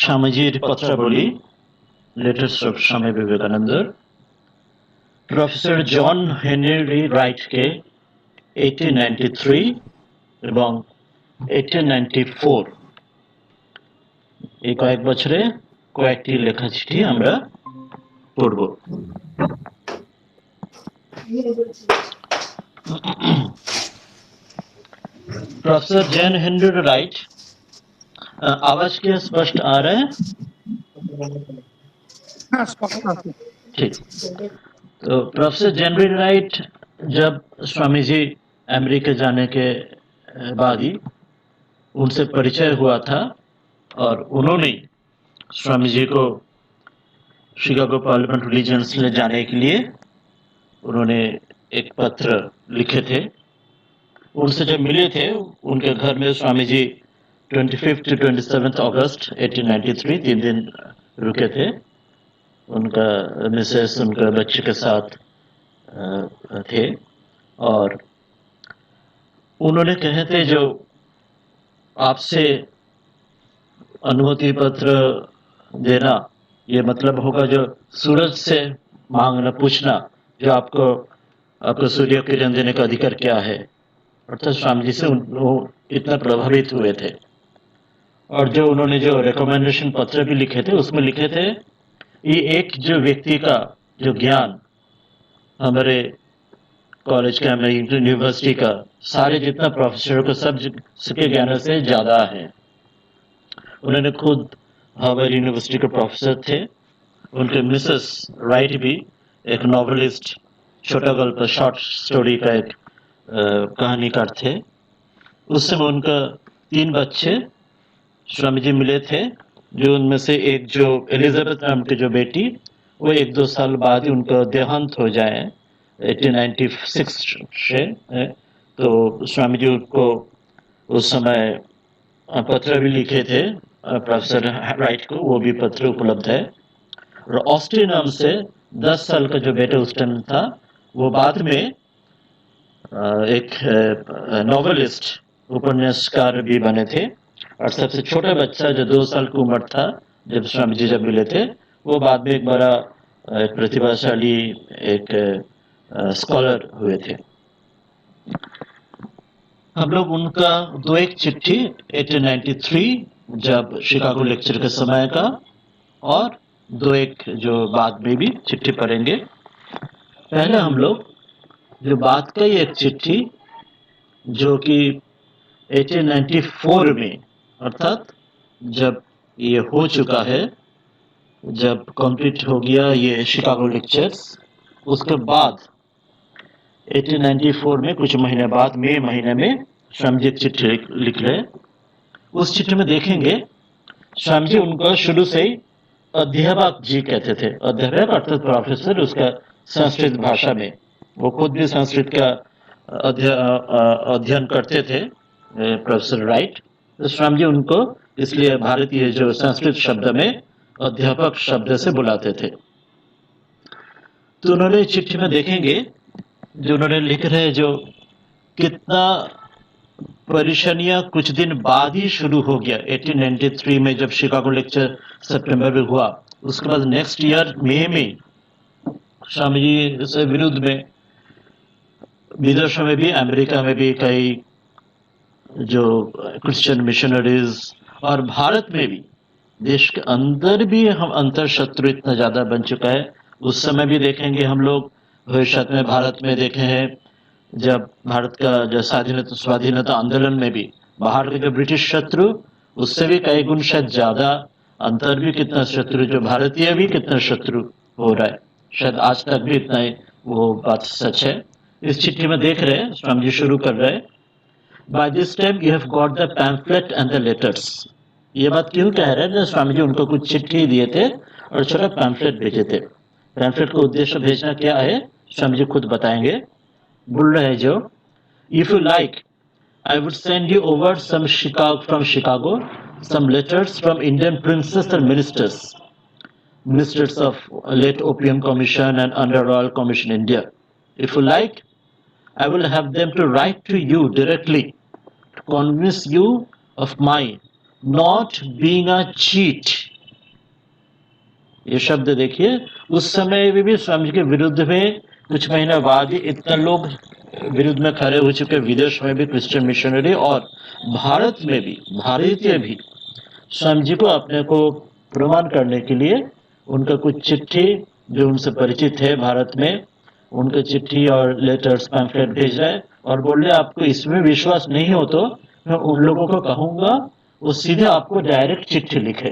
স্বামীজির পত্রাবলী, letters of Swami Vivekananda, professor John Henry রাইটকে 1893 এবং 1894 এই কয়েক বছরে কয়েকটি লেখা চিঠি আমরা পড়ব। प्रोफेसर जैन हेनरी राइट, आवाज क्या स्पष्ट आ रहा है? ठीक। तो प्रोफेसर जैन हेनरी राइट जब स्वामी जी अमेरिका जाने के बाद ही उनसे परिचय हुआ था और उन्होंने स्वामी जी को शिकागो पार्लियामेंट रिलीजियंस ले जाने के लिए उन्होंने एक पत्र लिखे थे। उनसे जब मिले थे उनके घर में स्वामी जी 25 to 27 अगस्त 1893 3 दिन रुके थे। उनका मिसेस उनका बच्चे के साथ थे और उन्होंने कहे थे जो आपसे अनुमति पत्र देना ये मतलब होगा जो सूरज से मांगना पूछना जो आपको सूर्य किरण देने का अधिकार क्या है। अर्थात स्वामी जी से वो इतना प्रभावित हुए थे और जो उन्होंने जो रिकमेंडेशन पत्र भी लिखे थे उसमें लिखे थे ये एक जो व्यक्ति का जो ज्ञान हमारे कॉलेज का हमारे यूनिवर्सिटी का सारे जितना प्रोफेसर को सब के ज्ञान से ज्यादा है। उन्होंने खुद हार्वर्ड यूनिवर्सिटी के प्रोफेसर थे। उनके मिसेस राइट भी एक नॉवेलिस्ट, छोटा गल्प शॉर्ट स्टोरी का एक कहानीकार थे। उस समय उनका 3 बच्चे स्वामी जी मिले थे, जो उनमें से एक जो एलिजाबेथ नाम की जो बेटी वो 1-2 साल बाद ही उनका देहांत हो जाए 1896 से। तो स्वामी जी को उस समय पत्र भी लिखे थे प्रोफेसर राइट को, वो भी पत्र उपलब्ध है। और ऑस्टिन नाम से 10 साल का जो बेटा उस टाइम था वो बाद में एक नॉवेलिस्ट उपन्यासकार भी बने थे। और सबसे छोटा बच्चा जो 2 साल की उम्र था जब स्वामी जी जब मिले थे वो बाद में एक बड़ा प्रतिभाशाली एक स्कॉलर हुए थे। हम लोग उनका 2-1 चिट्ठी 1893 जब शिकागो लेक्चर के समय का और 2-1 जो बाद में भी चिट्ठी पढ़ेंगे। पहले हम लोग जो बात का एक चिट्ठी जो कि 1894 में अर्थात जब ये हो चुका है, जब कंप्लीट हो गया ये शिकागो लेक्चर्स, उसके बाद 1894 में कुछ महीने बाद मई महीने में स्वामी जी चिट्ठी लिख रहे। उस चिट्ठी में देखेंगे स्वामी जी उनको शुरू से ही अध्यापक जी कहते थे। अध्यापक अर्थात प्रोफेसर, उसका संस्कृत भाषा में वो खुद भी संस्कृत का अध्ययन करते थे प्रोफेसर राइट। तो स्वामी जी उनको इसलिए भारतीय जो संस्कृत शब्द में अध्यापक शब्द से बुलाते थे। तो उन्होंने चिट्ठी में देखेंगे जो उन्होंने लिख रहे जो कितना परेशानियां कुछ दिन बाद ही शुरू हो गया। 1893 में जब शिकागो लेक्चर सितंबर में हुआ, उसके बाद नेक्स्ट ईयर मई में स्वामी जी से विरुद्ध में विदेशों में भी, अमेरिका में भी कई जो क्रिश्चियन मिशनरीज और भारत में भी, देश के अंदर भी हम अंतर शत्रु इतना ज्यादा बन चुका है। उस समय भी देखेंगे हम लोग, भविष्य में भारत में देखे हैं जब भारत का जो स्वाधीनता आंदोलन में भी बाहर के जो ब्रिटिश शत्रु उससे भी कई गुण शायद ज्यादा अंतर भी कितना शत्रु, जो भारतीय भी कितना शत्रु हो रहा है, शायद आज तक भी इतना ही वो बात सच है। इस चिट्ठी में देख रहे हैं स्वामी जी शुरू कर रहे हैं, by this time you have got the pamphlet and the letters. ये बात क्यों कह रहे हैं? स्वामी जी उनको कुछ चिट्ठी दिए थे और छोटा पैम्फलेट भेजे थे। पैम्फलेट का उद्देश्य भेजना क्या है स्वामी जी खुद बताएंगे। बोल रहे हैं जो if you like I would send you over some from Chicago some letters from Indian princes and ministers of late opium commission and under royal commission India. If you like I will have them to write to you directly to convince you of my not being a cheat ये शब्द देखिए, उस समय भी स्वामी जी के विरुद्ध में कुछ महीना बाद ही इतना लोग विरुद्ध में खड़े हो चुके, विदेश में भी क्रिश्चियन मिशनरी और भारत में भी, भारतीय भी स्वामी जी को अपने को प्रमाण करने के लिए उनका कुछ चिट्ठी जो उनसे परिचित है भारत में, उनके चिट्ठी और लेटर्स पैम्फलेट भेज रहे हैं और बोल रहे आपको इसमें विश्वास नहीं हो तो मैं उन लोगों को कहूंगा वो सीधे आपको डायरेक्ट चिट्ठी लिखे।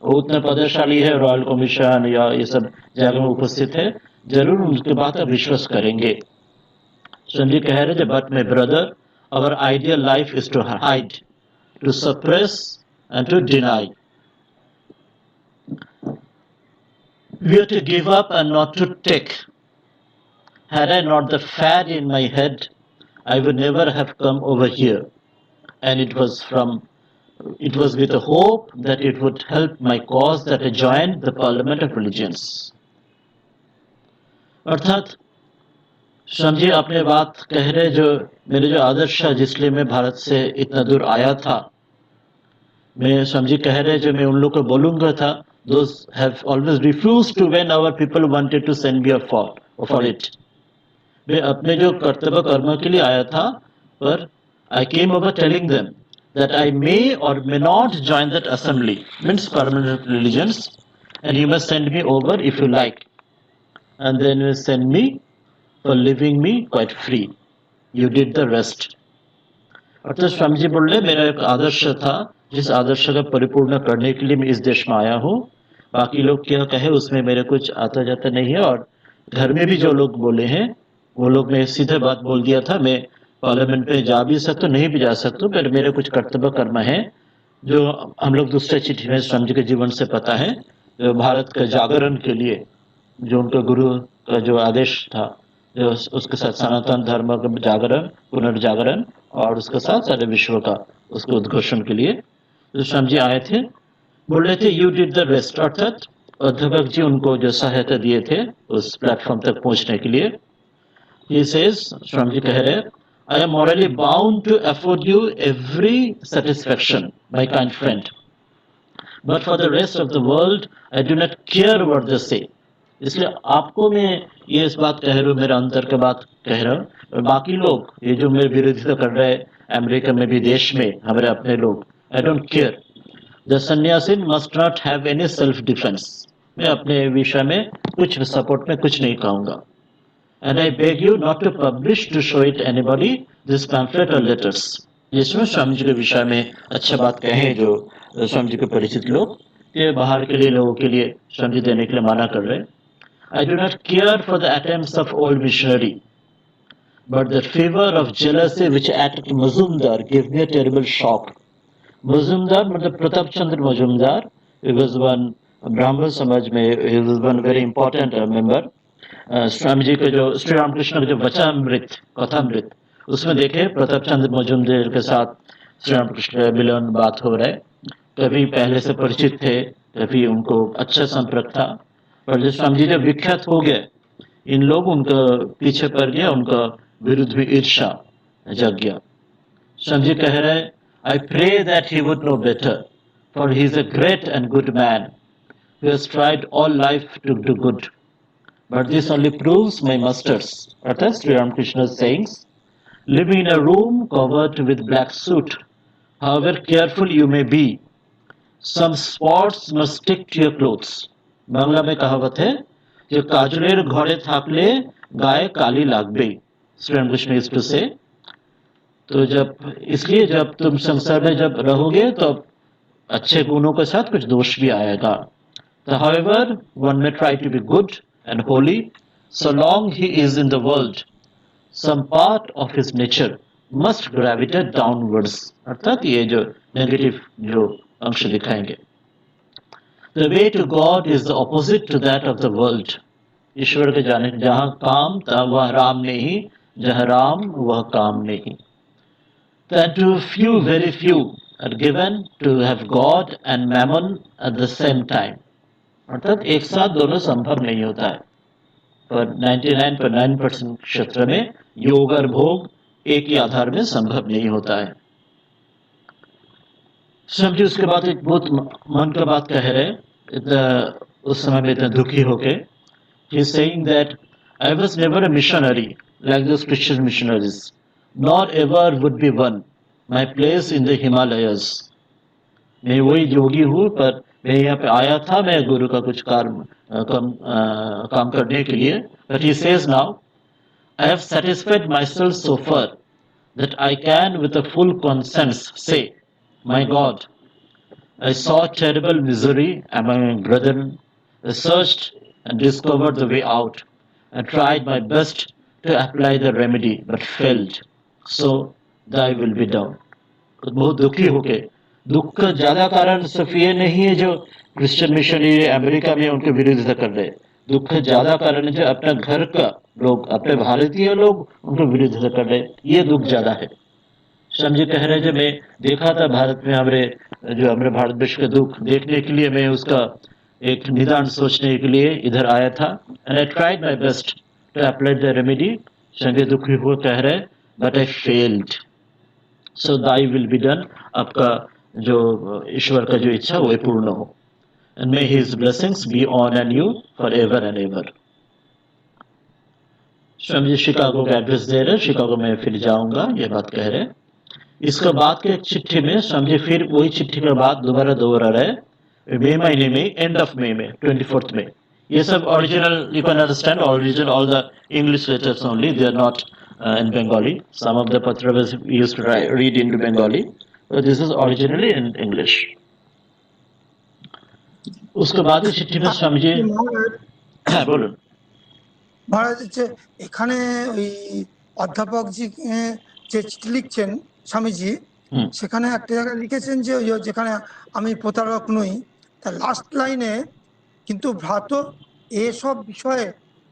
वो उतना पदशाली है, रॉयल कमीशन या ये सब जगह में उपस्थित है, जरूर उनके बात आप विश्वास करेंगे। संजय कह रहे थे, but my brother, our ideal life is to hide, to suppress and to deny. We are to give up and not to take. Had I not the fad in my head, I would never have come over here. And it was with a hope that it would help my cause that I joined the Parliament of Religions. अर्थात समझिए अपने बात कह रहे, जो मेरे जो आदर्श है जिसलिए मैं भारत से इतना दूर आया था, मैं समझी कह रहे जो मैं उन लोग को बोलूंगा था, those have always refused to when our people wanted to send me for it. मैं अपने जो कर्तव्य कर्म के लिए आया था, पर I came over telling them that I may or may not join that assembly, means permanent religions, and you must send me over if you like, and then you send me for leaving me quite free. You did the rest. अर्थात स्वामी जी बोल रहे मेरा एक आदर्श था, जिस आदर्श का परिपूर्ण करने के लिए मैं इस देश में आया हूँ, बाकी लोग क्या कहे उसमें मेरे कुछ आता जाता नहीं है। और घर में भी जो लोग बोले हैं वो लोग, मैं सीधे बात बोल दिया था, मैं पार्लियामेंट में जा भी सकता नहीं भी जा सकता, पर मेरे कुछ कर्तव्य कर्म है जो हम लोग दूसरे चिट्ठी में स्वामी जी के जीवन से पता है। जो भारत के जागरण के लिए जो उनका गुरु का जो आदेश था, जो उसके साथ सनातन धर्म का जागरण, पुनर्जागरण, और उसके साथ सारे विश्व का उसके उद्घोषण के लिए जो स्वामी जी आए थे, बोल रहे थे यू डिड द बेस्ट। अर्थात अध्यापक जी उनको जो सहायता दिए थे उस प्लेटफॉर्म तक पहुंचने के लिए। He says, स्वामी जी कह रहे, I am morally bound to afford you every satisfaction, my kind friend. But for the rest of the world, I do not care what they say. इसलिए आपको मैं ये इस बात कह रहा हूँ, मेरा अंतर की बात कह रहा हूँ, और बाकी लोग ये जो मेरे विरोधिता कर रहे हैं अमेरिका में भी, देश में हमारे अपने लोग, आई डोंट केयर। द सन्यासी must not have any self defence. मैं अपने विषय में कुछ सपोर्ट में कुछ नहीं कहूंगा। And I beg you not to publish to show it anybody this pamphlet और लेटर्स। जिसमें स्वामी जी के विषय में अच्छा बात कहे जो स्वामी जी के परिचित लोग, ये बाहर के लिए लोगों के लिए स्वामी जी देने के लिए मना कर रहे हैं। I do not care for the attempts of old missionary, but the fever of jealousy which attacked Mazumdar gave me a terrible shock. Mazumdar, मतलब Pratap Chandra Mazumdar, he was one ब्राह्मण समाज में, he was one very important member. Swami ji के जो श्री रामकृष्ण के जो वचनामृत, कथामृत, उसमें देखे प्रताप चंद्र मजुमदार के साथ श्री रामकृष्ण मिलन बात हो रहा है। कभी पहले से परिचित थे, कभी उनको अच्छा संपर्क था, पर जब स्वामी जी जब विख्यात हो गए, इन लोग उनका पीछे पड़ गया, उनका विरुद्ध भी ईर्षा जग गया। स्वामी जी कह रहे, I pray that he would know better, for he is a great and good man who has tried all life to do good, but this only proves my masters, अर्थात Shri Ramakrishna sayings, living in a room covered with black soot, however careful you may be, some spots must stick to your clothes. Bangla में कहावत है, जो काजलेर घोड़े थाकले गाय काली लागबे, श्री रामकृष्ण इस से। तो जब इसलिए जब तुम संसार में जब रहोगे तो अच्छे गुणों के साथ कुछ दोष भी आएगा। So however one may try to be good and holy, so long he is in the world, some part of his nature must gravitate downwards. अर्थात ये जो नेगेटिव जो अंश दिखाएंगे, the way to God is the opposite to that of the world. ईश्वर के जाने जहाँ काम था वह राम नहीं, जहाँ राम वह काम नहीं। That to few, very few are given to have God and mammon at the same time. अर्थात एक साथ दोनों संभव नहीं होता है, पर 99.9% क्षेत्र में योग और भोग एक ही आधार में संभव नहीं होता है। समझिए उसके बाद एक बहुत मन का बात कह रहे, उस समय में इतना दुखी होके, he is saying that I was never a missionary like those Christian missionaries, nor ever would be one. My place in the Himalayas. मैं वही योगी हूँ, पर मैं यहाँ पे आया था, मैं गुरु का कुछ काम करने के लिए. But he says now, I have satisfied myself so far that I can with a full conscience say, my God, I saw terrible misery among my brethren. I searched and discovered the way out, and tried my best to apply the remedy, but failed. So thy will be done. बहुत दुखी होके, दुख का ज्यादा कारण सिर्फ ये नहीं है जो क्रिश्चियन मिशनरी अमेरिका में उनके विरोधिता कर रहे. दुख का ज्यादा कारण है जो अपना घर का लोग, अपने भारतीय लोग उनको विरोधिता कर रहे. ये दुख ज्यादा है. समझे कह रहे, जो मैं देखा था भारत में, हमारे भारत विश्व के दुख देखने के लिए मैं उसका एक निदान सोचने के लिए इधर आया था. And I tried my best to apply the remedy. संगे दुखी हुए कह रहे, but I failed. So thy will be done. आपका जो ईश्वर का जो इच्छा वो पूर्ण हो. And may his blessings be on and you for ever and ever. Swami ji Chicago का एड्रेस दे रहे. शिकागो में फिर जाऊंगा, ये बात कह रहे. इसके बाद के चिट्ठी में समझे, फिर वही चिट्ठी के बाद दोबारा रहे मई महीने में, एंड ऑफ मई में, 24th में. ये सब original, you can understand original, all the English letters only, they are not in Bengali. Some of the Patras used to read into Bengali, but this is originally in English. उसके बाद इस चिट्ठी में समझे, हाँ बोलून মহারাজ হচ্ছে এখানে ওই অধ্যাপক জি যে চিঠি লিখছেন স্বামীজি, সেখানে একটা জায়গায় লিখেছেন যে যেখানে আমি প্রতারক নই, তার লাস্ট লাইনে কিন্তু ভ্রাত এসব বিষয়ে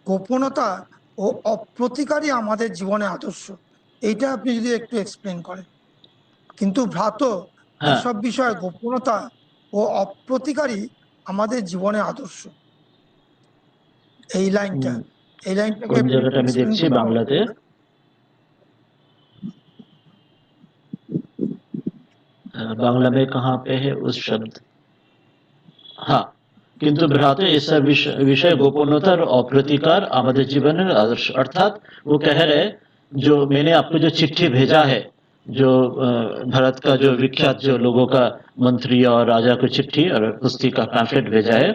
গোপনতা ও অপ্রতিকারই আমাদের জীবনে আদর্শ. এইটা আপনি যদি একটু এক্সপ্লেন করেন. কিন্তু ভ্রাত এসব বিষয়ে গোপনতা ও অপ্রতিকারই আমাদের জীবনে আদর্শ, এই লাইনটা, এই লাইনটাকে আমি দেখছি বাংলাতে. बांग्ला में कहाँ पे है उस शब्द. हाँ, किंतु भ्राते ऐसा विषय गोपनीयता और अप्रतिकार हमारे जीवन में आदर्श. अर्थात वो कह रहे, जो मैंने आपको जो चिट्ठी भेजा है, जो भारत का जो विख्यात जो लोगों का मंत्री और राजा को चिट्ठी और पुस्तिका पैम्फलेट भेजा है,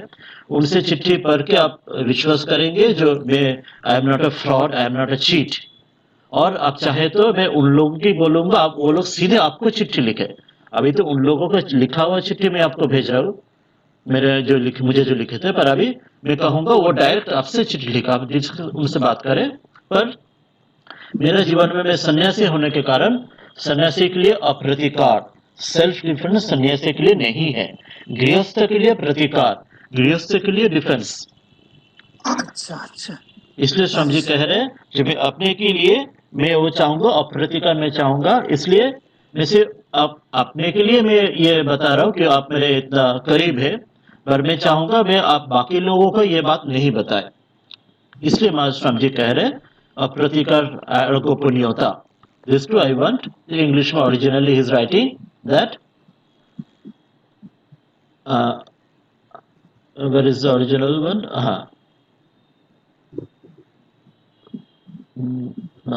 उनसे चिट्ठी पढ़ के आप विश्वास करेंगे जो मैं, आई am not a fraud, I am not a cheat. और आप चाहे तो मैं उन लोगों की बोलूंगा, आप वो लोग सीधे आपको चिट्ठी लिखे. अभी तो उन लोगों का लिखा हुआ चिट्ठी मैं आपको भेज रहा हूँ, मुझे जो लिखे थे, पर अभी मैं कहूंगा वो डायरेक्ट आपसे चिट्ठी लिखा, आप उनसे बात करें. पर मेरे जीवन में मैं सन्यासी होने के कारण सन्यासी के लिए अप्रतिकार, सेल्फ डिफेंस सन्यासी के लिए नहीं है, गृहस्थ के लिए प्रतिकार, गृहस्थ के लिए डिफेंस. अच्छा. इसलिए स्वामी जी कह रहे हैं कि मैं अपने के लिए मैं वो चाहूंगा, अप्रतिकार मैं चाहूंगा. इसलिए मैं सिर्फ अपने के लिए मैं ये बता रहा हूँ कि आप मेरे इतना करीब है, पर मैं चाहूंगा मैं आप बाकी लोगों को ये बात नहीं बताए. इसलिए स्वामी जी कह रहे अप्रतिकार और गोपनीयता. This too I want. English में ओरिजिनली ही is writing that, where is the original one. हाँ,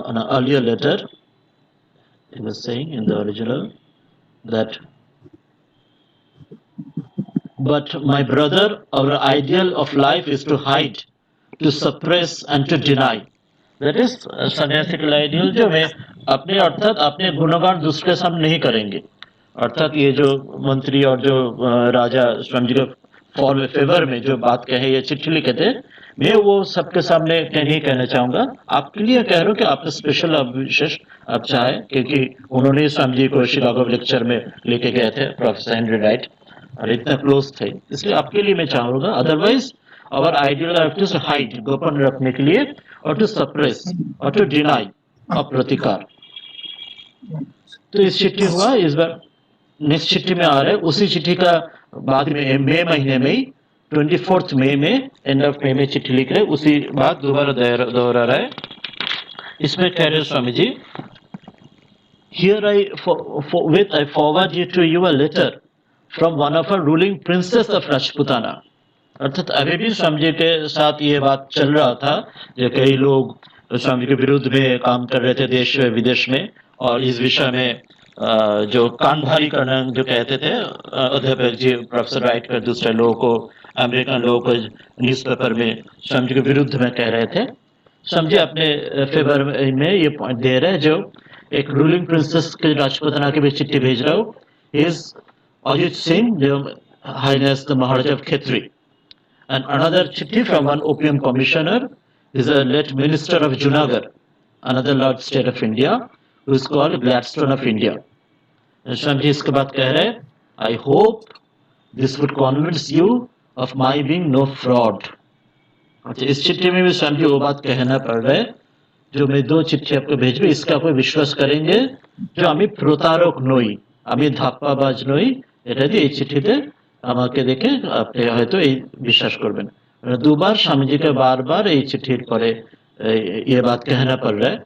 an earlier letter he was saying in the original that, but my brother, our ideal of life is to hide, to suppress and to deny. That is सन्यासिकल ideal, जो मैं अपने, अर्थात अपने गुणगान दूसरे सामने नहीं करेंगे. अर्थात ये जो मंत्री और जो राजा स्वामी जी के फेवर में जो बात कहे, ये चिट्ठी लिखे थे, मैं वो सबके सामने नहीं कहना चाहूंगा. आपके लिए कह रहा हूँ कि आप स्पेशल, आप विशेष आप चाहे, क्योंकि उन्होंने स्वामी जी को शिकागो लेक्चर में लेके गए थे, प्रोफेसर हेनरी राइट, और इतना क्लोज थे. इसलिए आपके लिए मैं चाहूंगा. Otherwise our ideal are to hide, गोपन रखने के लिए, और टू सप्रेस और टू डिनाई, अप्रतिकार. तो इस चिट्ठी हुआ, इस बार नेक्स्ट चिट्ठी में आ रहा है. उसी चिट्ठी का बाद में मई महीने में 24th मई में, एंड ऑफ मई में चिट्ठी लिख रहे. उसी बात दोबारा दोहरा रहा है. इसमें कह रहे Swami ji, here I with I forward you to you a letter from one of our ruling princess of Rajputana. अर्थात अभी भी स्वामी जी के साथ ये बात चल रहा था जो कई लोग स्वामी जी के विरुद्ध में काम कर रहे थे देश विदेश में, और इस विषय में जो कान भारी करना जो कहते थे अध्यापक जी, प्रोफेसर राइट कर दूसरे लोगों को, अमेरिकन लोगों को न्यूज़पेपर में स्वामी जी के विरुद्ध में कह रहे थे। स्वामी जी अपने फेवर में ये पॉइंट दे रहे हैं, जो एक रूलिंग प्रिंसेस के राजपुतना के भी चिट्ठी भेज रहा हूँ, इज अजित सिंह जो highness the Maharaja of Khetri, and another chitti from one opium commissioner is a late minister of Junagadh, another large state of India, who is called Gladstone of India. स्वामी जी इसके बाद कह रहे, I hope this would convince you of my being no fraud. अच्छा, इस चिट्ठी में भी स्वामी जी वो बात कहना पड़ रहा है जो मैं दो चिट्ठी आपको भेज रही, इसका आप विश्वास करेंगे जो আমি প্রতারক নই, আমি ধাপ্পাবাজ নই, এটা দিয়ে এই চিঠিতে আমাকে দেখে আপনি হয়তো এই বিশ্বাस করবেন। দুবার स्वामी जी के बार बार এই चिट्ठीর পরে ये बात कहना पड़ रहा है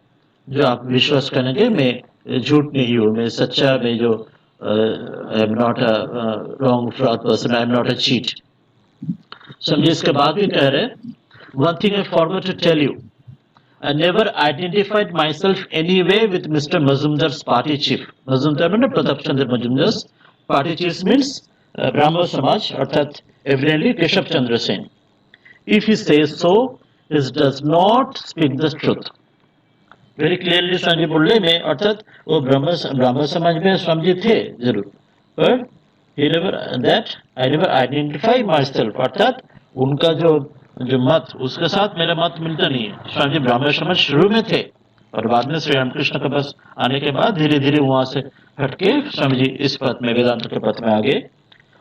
जो आप विश्वास करेंगे मैं झूठ नहीं हूँ, मैं सच्चा, मैं जो I am not a wrong fraud person, I am not a cheat. Swami ji इसके बाद भी कह रहे, one thing I forgot to tell you, I never identified myself anyway with Mr. Mazumdar's party chief. Mazumdar means Pratap Chandra Mazumdar's party chief means Brahmo Samaj, अर्थात evidently Keshav Chandra Sen. If he says so, he does not speak the truth. Very clearly Swami ji बोल रहे मैं, अर्थात वो ब्राह्मण समाज में स्वामी जी थे जरूर, पर he never that I never identify myself, अर्थात उनका जो मत उसके साथ मेरा मत मिलता नहीं है। स्वामी जी ब्राह्मण समाज शुरू में थे और बाद में श्री रामकृष्ण के पास आने के बाद धीरे धीरे वहां से हटके स्वामी जी इस पथ में, वेदांत के पथ में आ गए।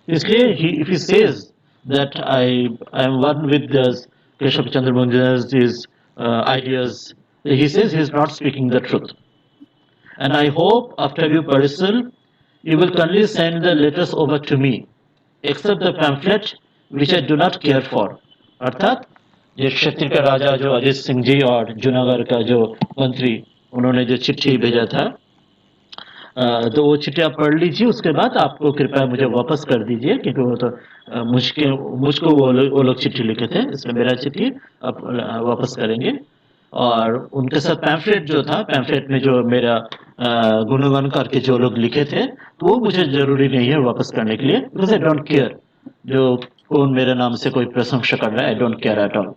इसलिए if he says that I am one with the Keshav Chandra Mundar's these ideas, he says he is not speaking the truth. And I hope after your perusal you will kindly send the letters over to me, except the pamphlet which I do not care for. अर्थात जो क्षेत्र का राजा जो अजित सिंह जी और जूनागढ़ का जो मंत्री, उन्होंने जो चिट्ठी भेजा था, तो वो चिट्ठी आप पढ़ लीजिए, उसके बाद आपको कृपया मुझे वापस कर दीजिए, क्योंकि वो तो मुझको वो लोग चिट्ठी लिखे थे, इसमें मेरा चिट्ठी आप वापस करेंगे। और उनके साथ पैम्फलेट जो था, पैम्फलेट में जो मेरा गुणगान करके जो लोग लिखे थे, तो वो मुझे जरूरी नहीं है वापस करने के लिए, बिकॉज आई डोंट केयर जो कौन मेरे नाम से कोई प्रशंसा कर रहा है, I don't care at all.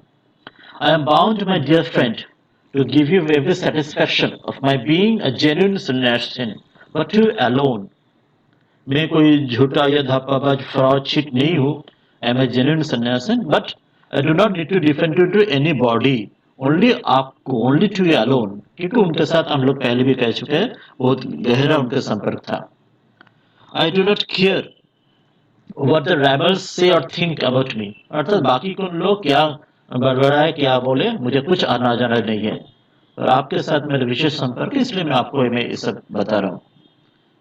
I am bound my dear friend to give you every satisfaction of my being a genuine Sannyasian, but you alone. मैं कोई झूठा या धापाबाज फ्रॉड चीट नहीं हूँ, I am a genuine sannyasin, but I do not need to defend to anybody, only आपको, only to you alone, क्योंकि उनके साथ हम लोग पहले भी कह चुके हैं, बहुत गहरा उनका संपर्क था। आई do not care what the rebels say or think about me, अर्थात बाकी कौन लोग क्या बड़बड़ाए क्या बोले, मुझे कुछ आना जाना नहीं है, और आपके साथ मेरा विशेष संपर्क है, इसलिए मैं आपको मैं ये सब बता रहा हूँ।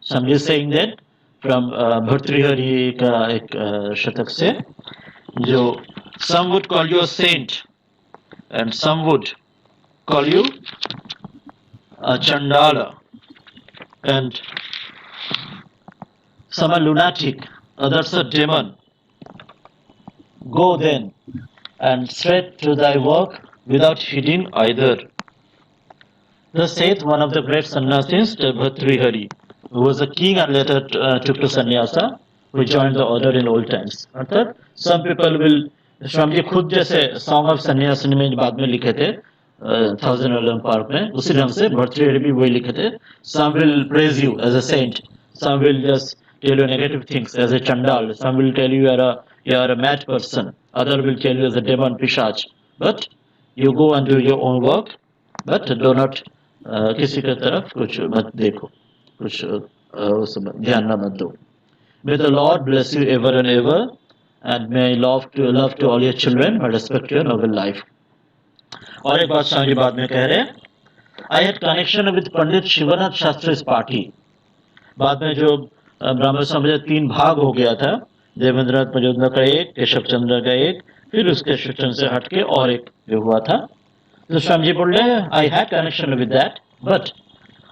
Somebody is saying that from Bhartrihari का एक शतक से, जो some would call you a saint and some would call you a chandala and some are lunatic, others a demon. Go then and straight to thy work without heeding either. Thus saith one of the great sannyasis, Bhartrihari, who was a king and later took to sannyasa, who joined the order in old times. अर्थात some people will, Swami ji खुद जैसे song of सन्यासी में बाद में लिखे थे thousand alum park में, उसी ढंग से भर्तृहरि भी वही लिखे थे। some will praise you as a saint, some will just tell you negative things as a chandal, some will tell you you are a mad person, other will tell you as a demon pishach, but you go and do your own work, but do not किसी के तरफ कुछ मत देखो, कुछ ध्यान न मत दो। May the Lord bless you ever and ever, and may love to all your children, and respect your noble life. और एक बात स्वामी जी बाद में कह रहे हैं, I had connection with Pandit Shivnath शास्त्री's party. बाद में जो ब्राह्मण समाज 3 भाग हो गया था, देवेंद्रनाथ मजूमदार का एक, केशव चंद्र का एक, फिर उसके शिक्षण से हटके और एक जो हुआ था, तो स्वामी जी बोल रहे हैं, I had connection with that, but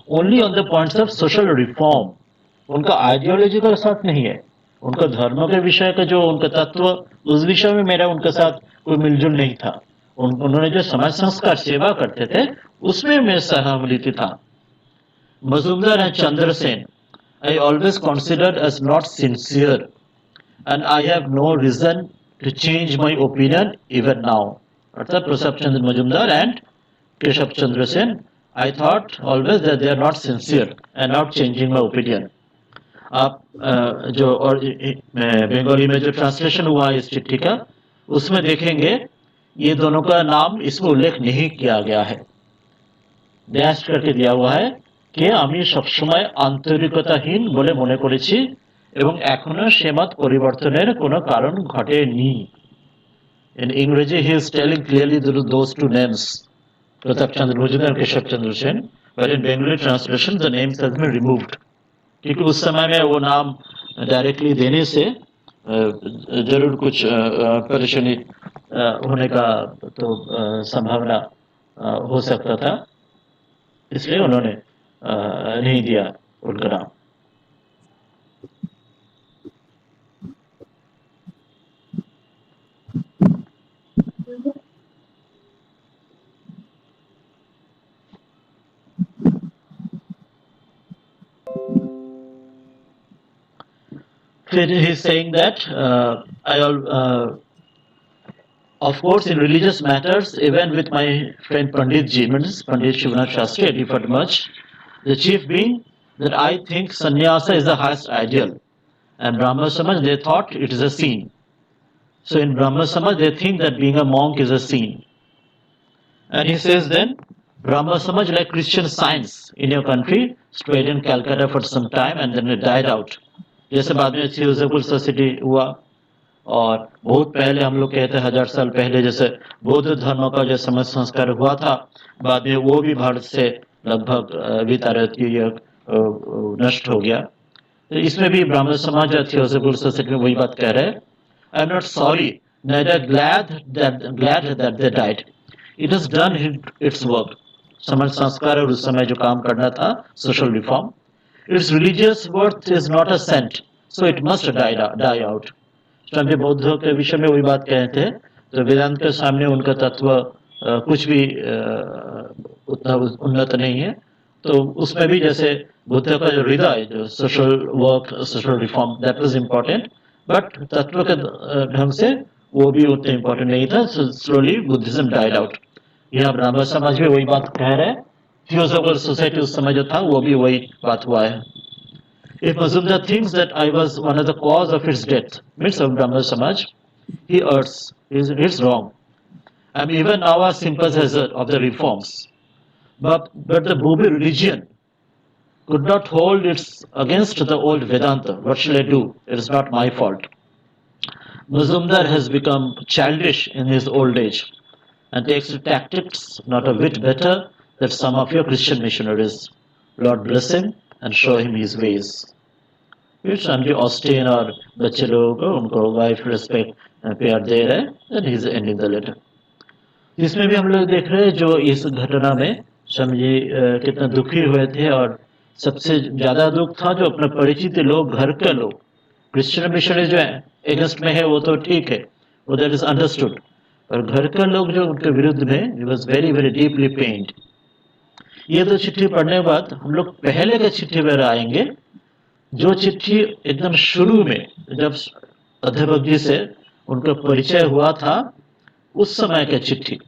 only on the points of social reform. उनका आइडियोलॉजी का साथ नहीं है, उनका धर्म के विषय का जो उनका तत्व, उस विषय में मेरा उनके साथ कोई मिलजुल नहीं था। उन्होंने जो समाज संस्कार सेवा करते थे उसमें मैं सहमति था। Majumdar and Chandrasen I always considered as not sincere, and I have no reason to change my opinion even now. अर्थात प्रसाद चंद्र Majumdar and Keshav Chandra Sen, I thought always that they are not sincere and not changing my opinion. आप जो और बंगाली में जो translation हुआ इस चिट्ठी का, उसमें देखेंगे ये दोनों का नाम इसमें उल्लेख नहीं किया गया है, डैश करके दिया हुआ है कि আমি সবসময় আন্তরিকতাহীন বলে মনে করেছি এবং এখনো সে মত পরিবর্তনের কোনো কারণ ঘটেনি। In ইংরেজি he is telling clearly those two names, Pratap Chandra Majumdar and Keshav Chandra Sen, but in Bengali translation the names has been removed, क्योंकि उस समय में वो नाम डायरेक्टली देने से जरूर कुछ परेशानी होने का तो संभावना हो सकता था, इसलिए उन्होंने नहीं दिया उनका नाम। He is saying that of course in religious matters, even with my friend Pandit Ji, Pandit Shivanath Shastri, I differed much. The chief being that I think sannyasa is the highest ideal, and Brahma Samaj they thought it is a sin. So in Brahma Samaj they think that being a monk is a sin. And he says then, Brahma Samaj like Christian Science in your country, stayed in Calcutta for some time and then it died out. जैसे बाद में theosophical society हुआ, और बहुत पहले हम लोग कहते हैं 1000 साल पहले जैसे बौद्ध धर्म का जो समाज संस्कार हुआ था, बाद में वो भी भारत से लगभग नष्ट हो गया। तो इसमें भी ब्राह्मण समाज और थियोसॉफिकल सोसाइटी में वही बात कह रहे हैं, आई am not sorry neither glad that they died. It has done its work. समाज संस्कार और उस समय जो काम करना था, social reform, its religious worth is not a cent, so it must die out. स्वामी बौद्ध के विषय में वही बात कहे थे, तो वेदांत के सामने उनका तत्व कुछ भी उतना उन्नत नहीं है। तो उसमें भी जैसे बुद्ध का जो हृदय, जो social work, social reform, that was important, but तत्व के ढंग से वो भी उतना इम्पोर्टेंट नहीं था। Slowly Buddhism died out. यहाँ ब्राह्मण समाज में वही बात कह रहे हैं, थियोसॉफिकल सोसाइटी उस समय जो था वो भी वही बात हुआ है। If Mazumdar thinks that I was one of the cause of its death, means of Brahma Samaj, he errs. He's wrong. I'm even now a sympathizer of the reforms. But the Bhubi religion could not hold its against the old Vedanta. What shall I do? It is not my fault. Mazumdar has become childish in his old age and takes tactics not a whit better than some of your Christian missionaries. Lord bless him and show him his ways. Swami Austin और बच्चे लोगों को उनको wife respect प्यार दे रहे हैं, and he is ending the letter. इसमें भी हम लोग देख रहे हैं जो इस घटना में स्वामी जी कितना दुखी हुए थे, और सबसे ज्यादा दुख था जो अपने परिचित लोग, घर के लोग, क्रिश्चियन मिशनरी जो है अगेंस्ट में है वो तो ठीक है, वो दैट इज अंडरस्टूड, पर घर के लोग जो उनके विरुद्ध में, he was very very deeply pained. ये तो चिट्ठी पढ़ने के बाद हम लोग पहले के चिट्ठी में आएंगे, जो चिट्ठी एकदम शुरू में जब अध्यापक जी से उनका परिचय हुआ था उस समय का चिट्ठी,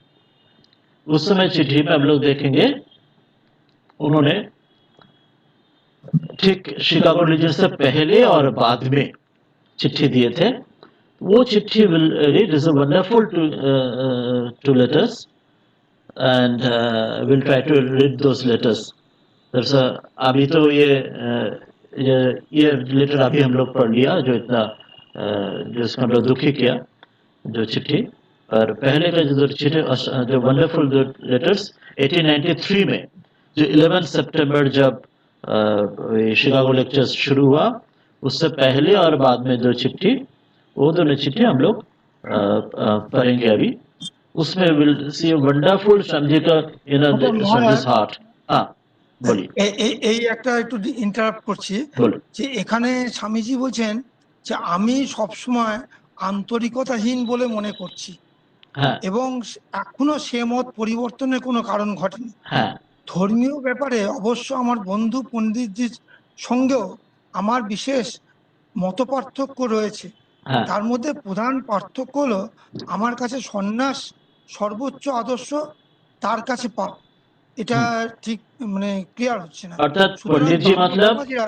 उस समय चिट्ठी में हम लोग देखेंगे उन्होंने ठीक शिकागो रिलीजन से पहले और बाद में चिट्ठी दिए थे। वो चिट्ठी will read, is a wonderful two letters and will try to read those letters. अभी तो ये लेटर अभी हम लोग पढ़ लिया जो इतना जिसको हम लोग दुखी किया जो चिट्ठी, और पहले का जो चिट्ठी जो वंडरफुल लेटर्स 1893 में जो 11 सितंबर जब शिकागो लेक्चर्स शुरू हुआ उससे पहले और बाद में जो चिट्ठी, वो दोनों चिट्ठी हम लोग पढ़ेंगे अभी। उसमें विल सी वंडरफुल समझे का इन हार्ट। हाँ বলি, এই একটা একটু ইন্টারাপ্ট করছি যে এখানে স্বামীজি বলছেন যে আমি সবসময় আন্তরিকতাহীন বলে মনে করছি হ্যাঁ এবং এখনো সে মত পরিবর্তনের কোনো কারণ ঘটেনি। হ্যাঁ ধর্মীয় ব্যাপারে অবশ্য আমার বন্ধু পণ্ডিতজির সঙ্গেও আমার বিশেষ মতপার্থক্য রয়েছে। হ্যাঁ তার মধ্যে প্রধান পার্থক্য হলো আমার কাছে সন্ন্যাস সর্বোচ্চ আদর্শ, তার কাছে পাপ। এটা ঠিক মানে ক্লিয়ার হচ্ছে না। অর্থাৎ সুতরাং पंडित जी मतलब ব্রাহ্মসমাজীরা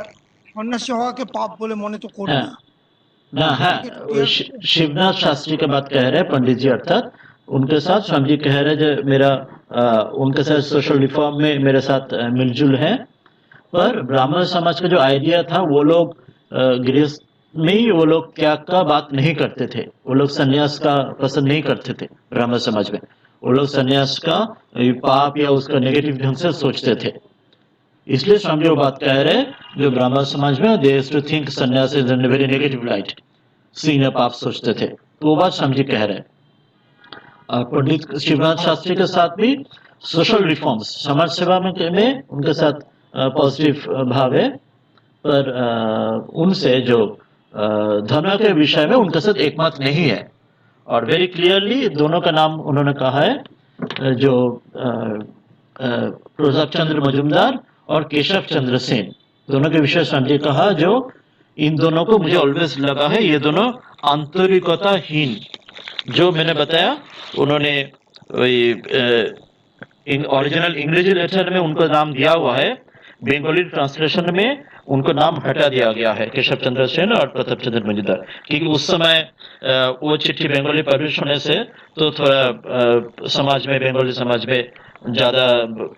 সন্ন্যাসী হওয়াকে পাপ বলে মনে তো हाँ করবেই। ना हाँ এটাকে একটু ক্লিয়ার शिवनाथ शास्त्री की बात कह रहे हैं पंडित जी, अर्थात उनके साथ स्वामी जी कह रहे हैं जो मेरा उनके साथ सोशल रिफॉर्म में मेरे साथ मिलजुल है। पर ब्राह्मण समाज का जो आइडिया था वो लोग गृहस्थ में ही वो लोग त्याग का बात नहीं करते थे, वो लोग सन्यास का पसंद नहीं करते थे ब्राह्मण समाज में। वो लोग सन्यास का पाप या उसका नेगेटिव ढंग से सोचते थे। इसलिए स्वामी जी वो बात कह रहे हैं जो ब्राह्मण समाज में they to think sannyas is in very negative light, seen पाप सोचते थे, तो वो बात स्वामी जी कह रहे हैं। पंडित शिवनाथ शास्त्री के साथ भी सोशल रिफॉर्म्स समाज सेवा में उनके साथ पॉजिटिव भाव है, पर उनसे जो धर्म के विषय में उनके साथ एकमत नहीं है। और वेरी क्लियरली दोनों का नाम उन्होंने कहा है, जो प्रताप चंद्र मजुमदार और केशव चंद्र सेन, दोनों के विषय स्वामी जी कहा जो इन दोनों को मुझे ऑलवेज लगा है ये दोनों आंतरिकताहीन, जो मैंने बताया उन्होंने ओरिजिनल अंग्रेजी लेटर में उनको नाम दिया हुआ है, बंगाली ट्रांसलेशन में उनको नाम हटा दिया गया है, केशव चंद्र सेन और प्रताप चंद्र मजुमदार, क्योंकि उस समय वो चिट्ठी बंगाली पब्लिश होने से तो थोड़ा समाज में बंगाली समाज में ज्यादा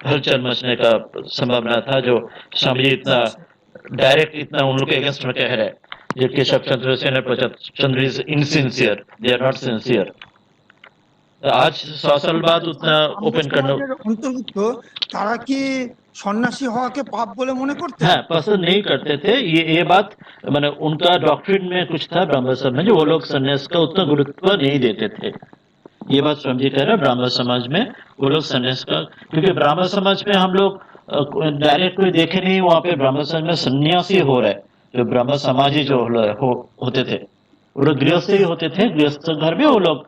हलचल मचने का संभावना था, जो स्वामी जी इतना डायरेक्ट इतना उन लोग के अगेंस्ट में कह रहे हैं, ये केशव चंद्र सेन और Pratap Chandra is insincere, they are not sincere. आज 100 साल बाद उतना ओपन करना সমাজের অন্তর্ভুক্ত তারা কি সন্ন্যাসী হওয়াকে পাপ বলে মনে করতেন? हाँ पसंद नहीं करते थे, ये बात मैंने उनका डॉक्ट्रिन में कुछ था ब्राह्मण समाज में, जो वो लोग सन्यास का उतना गुरुत्व नहीं देते थे। ये बात स्वामी जी कह रहे हैं, ब्राह्मण समाज में वो लोग सन्यास का, क्योंकि ब्राह्मण समाज में हम लोग डायरेक्ट कोई देखे नहीं वहां पे ब्राह्मण समाज में सन्यासी हो रहे, जो ब्राह्मण समाजी जो होते थे वो लोग गृहस्थ ही होते थे, गृहस्थ घर में वो लोग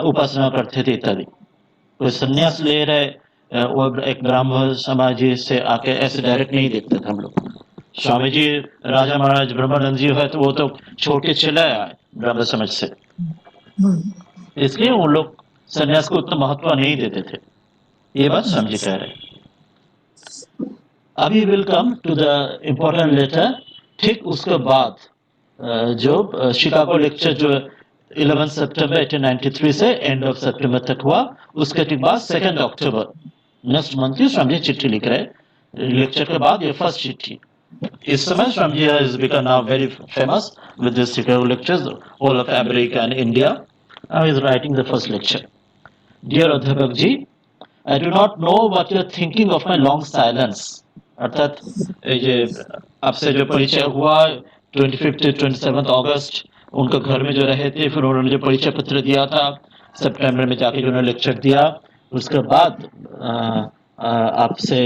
उपासना करते थे इत्यादि। कोई सन्यास ले रहे वो एक ब्राह्मण समाजी से आके ऐसे डायरेक्ट नहीं देखते थे हम लोग। स्वामी जी राजा महाराज ब्रह्मानंद जी है तो वो तो छोड़ के चला आए ब्राह्मण समाज से, इसलिए वो लोग सन्यास को उतना महत्व नहीं देते थे। ये बात स्वामी जी कह रहे हैं। अभी will come to the important letter. ठीक उसके बाद जो शिकागो लेक्चर जो 11 सितंबर 1893 से एंड ऑफ सितंबर तक हुआ, उसके ठीक बाद 2 अक्टूबर नेक्स्ट मंथ की स्वामी जी चिट्ठी लिख रहे लेक्चर के बाद, ये फर्स्ट चिट्ठी। इस समय Swami ji has become now very famous with this Chicago lectures all of America and India. Now he is writing the first lecture. Dear अध्यापक जी, I do not know what you are thinking of my long silence। अर्थात ये आपसे जो परिचय हुआ 25 27 अगस्त उनके घर में जो रहे थे, फिर उन्होंने जो परिचय पत्र दिया था सितंबर में जाके जो उन्होंने लेक्चर दिया, उसके बाद आपसे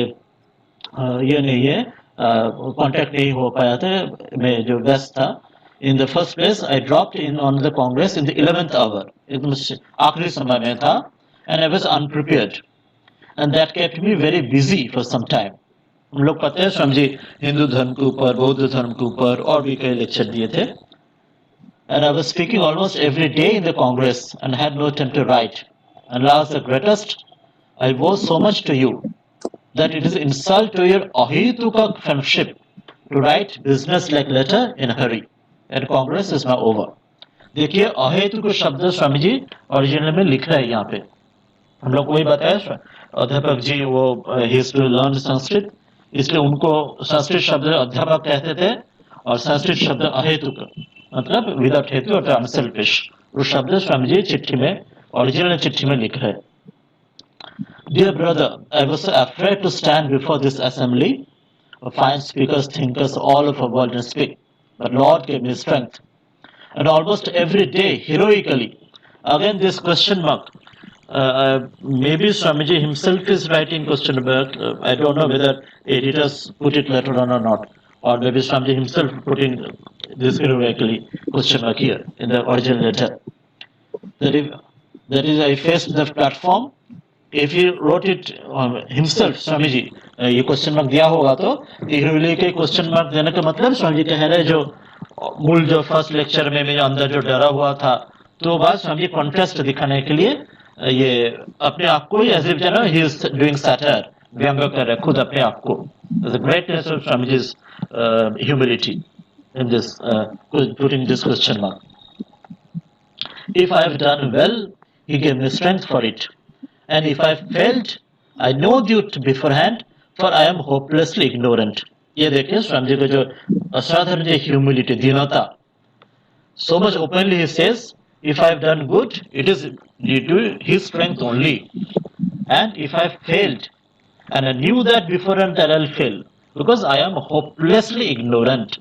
ये नहीं है कांटेक्ट नहीं हो पाया था, मैं जो व्यस्त था। In the first place I dropped in on the congress in the 11th hour, एकदम आखिरी समय में था, and I was unprepared and that kept me very busy for some time। हम लोग पता है स्वामी जी हिंदू धर्म के ऊपर, बौद्ध धर्म के ऊपर और भी कई लेक्चर दिए थे, and I was speaking almost every day in the Congress and had no time to write, and last the greatest I owe so much to you that it is insult to your ahituka friendship to write business like letter in a hurry, and Congress is now over। देखिए अहेतुक शब्द Swami ji original में लिख रहे हैं यहाँ पे, हम लोग वही बताया अध्यापक जी वो हिस्ट्री लर्न संस्कृत, इसलिए उनको संस्कृत शब्द अध्यापक कहते थे, और संस्कृत शब्द अहेतुक मतलब विदाउट हेतु और अनसेल्फिश, वो शब्द स्वामी जी चिट्ठी में ओरिजिनल चिट्ठी में लिख रहे। Dear brother, I was so afraid to stand before this assembly of fine speakers, thinkers all over the world and speak, but Lord gave me strength, and almost every day heroically again this question mark. Maybe Swamiji himself is writing question mark. I don't know whether editors put it later on or not, or maybe Swamiji himself putting this grammatically question mark here in the original letter. That is, I faced the platform. If he wrote it himself, Swami ji ये question mark दिया होगा तो humility के question mark देने का मतलब स्वामी जी कह रहे जो मूल जो फर्स्ट लेक्चर में मेरे अंदर जो डरा हुआ था तो बात स्वामी जी कॉन्ट्रास्ट दिखाने के लिए ये अपने आप को ही एज इफ जाना ही इज डूइंग सैटायर व्यंग कर रहे खुद अपने आप को द ग्रेटनेस ऑफ स्वामी जी's humility in this putting this question mark. If I have done well, he gave me strength for it. And if I failed, I know it beforehand, for I am hopelessly ignorant. ये देखिए स्वामी जी का जो असाधारण जो humility दीनता so much openly he says if I have done good it is due to his strength only and if I failed and I knew that beforehand that I'll fail because I am hopelessly ignorant.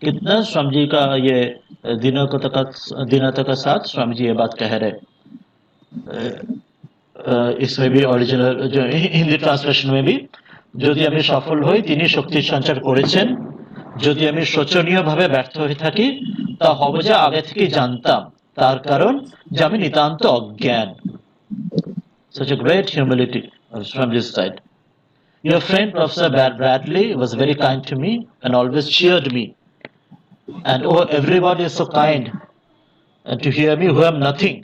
कितना स्वामी जी का ये दीनता का साथ स्वामी जी ये बात कह रहे इसमें भी ओरिजिनल जो हिंदी ट्रांसलेशन में भी যদি আমি সফল হই তিনি শক্তি সঞ্চার করেছেন যদি আমি শোচনীয়ভাবে ব্যর্থ হয়ে থাকি তা হবে যে আগে থেকে জানতাম তার কারণ যে আমি নিতান্ত অজ্ঞান. Such a great humility from this side. Your friend Professor Bradley was very kind to me and always cheered me. And oh, everybody is so kind and to hear me who am nothing.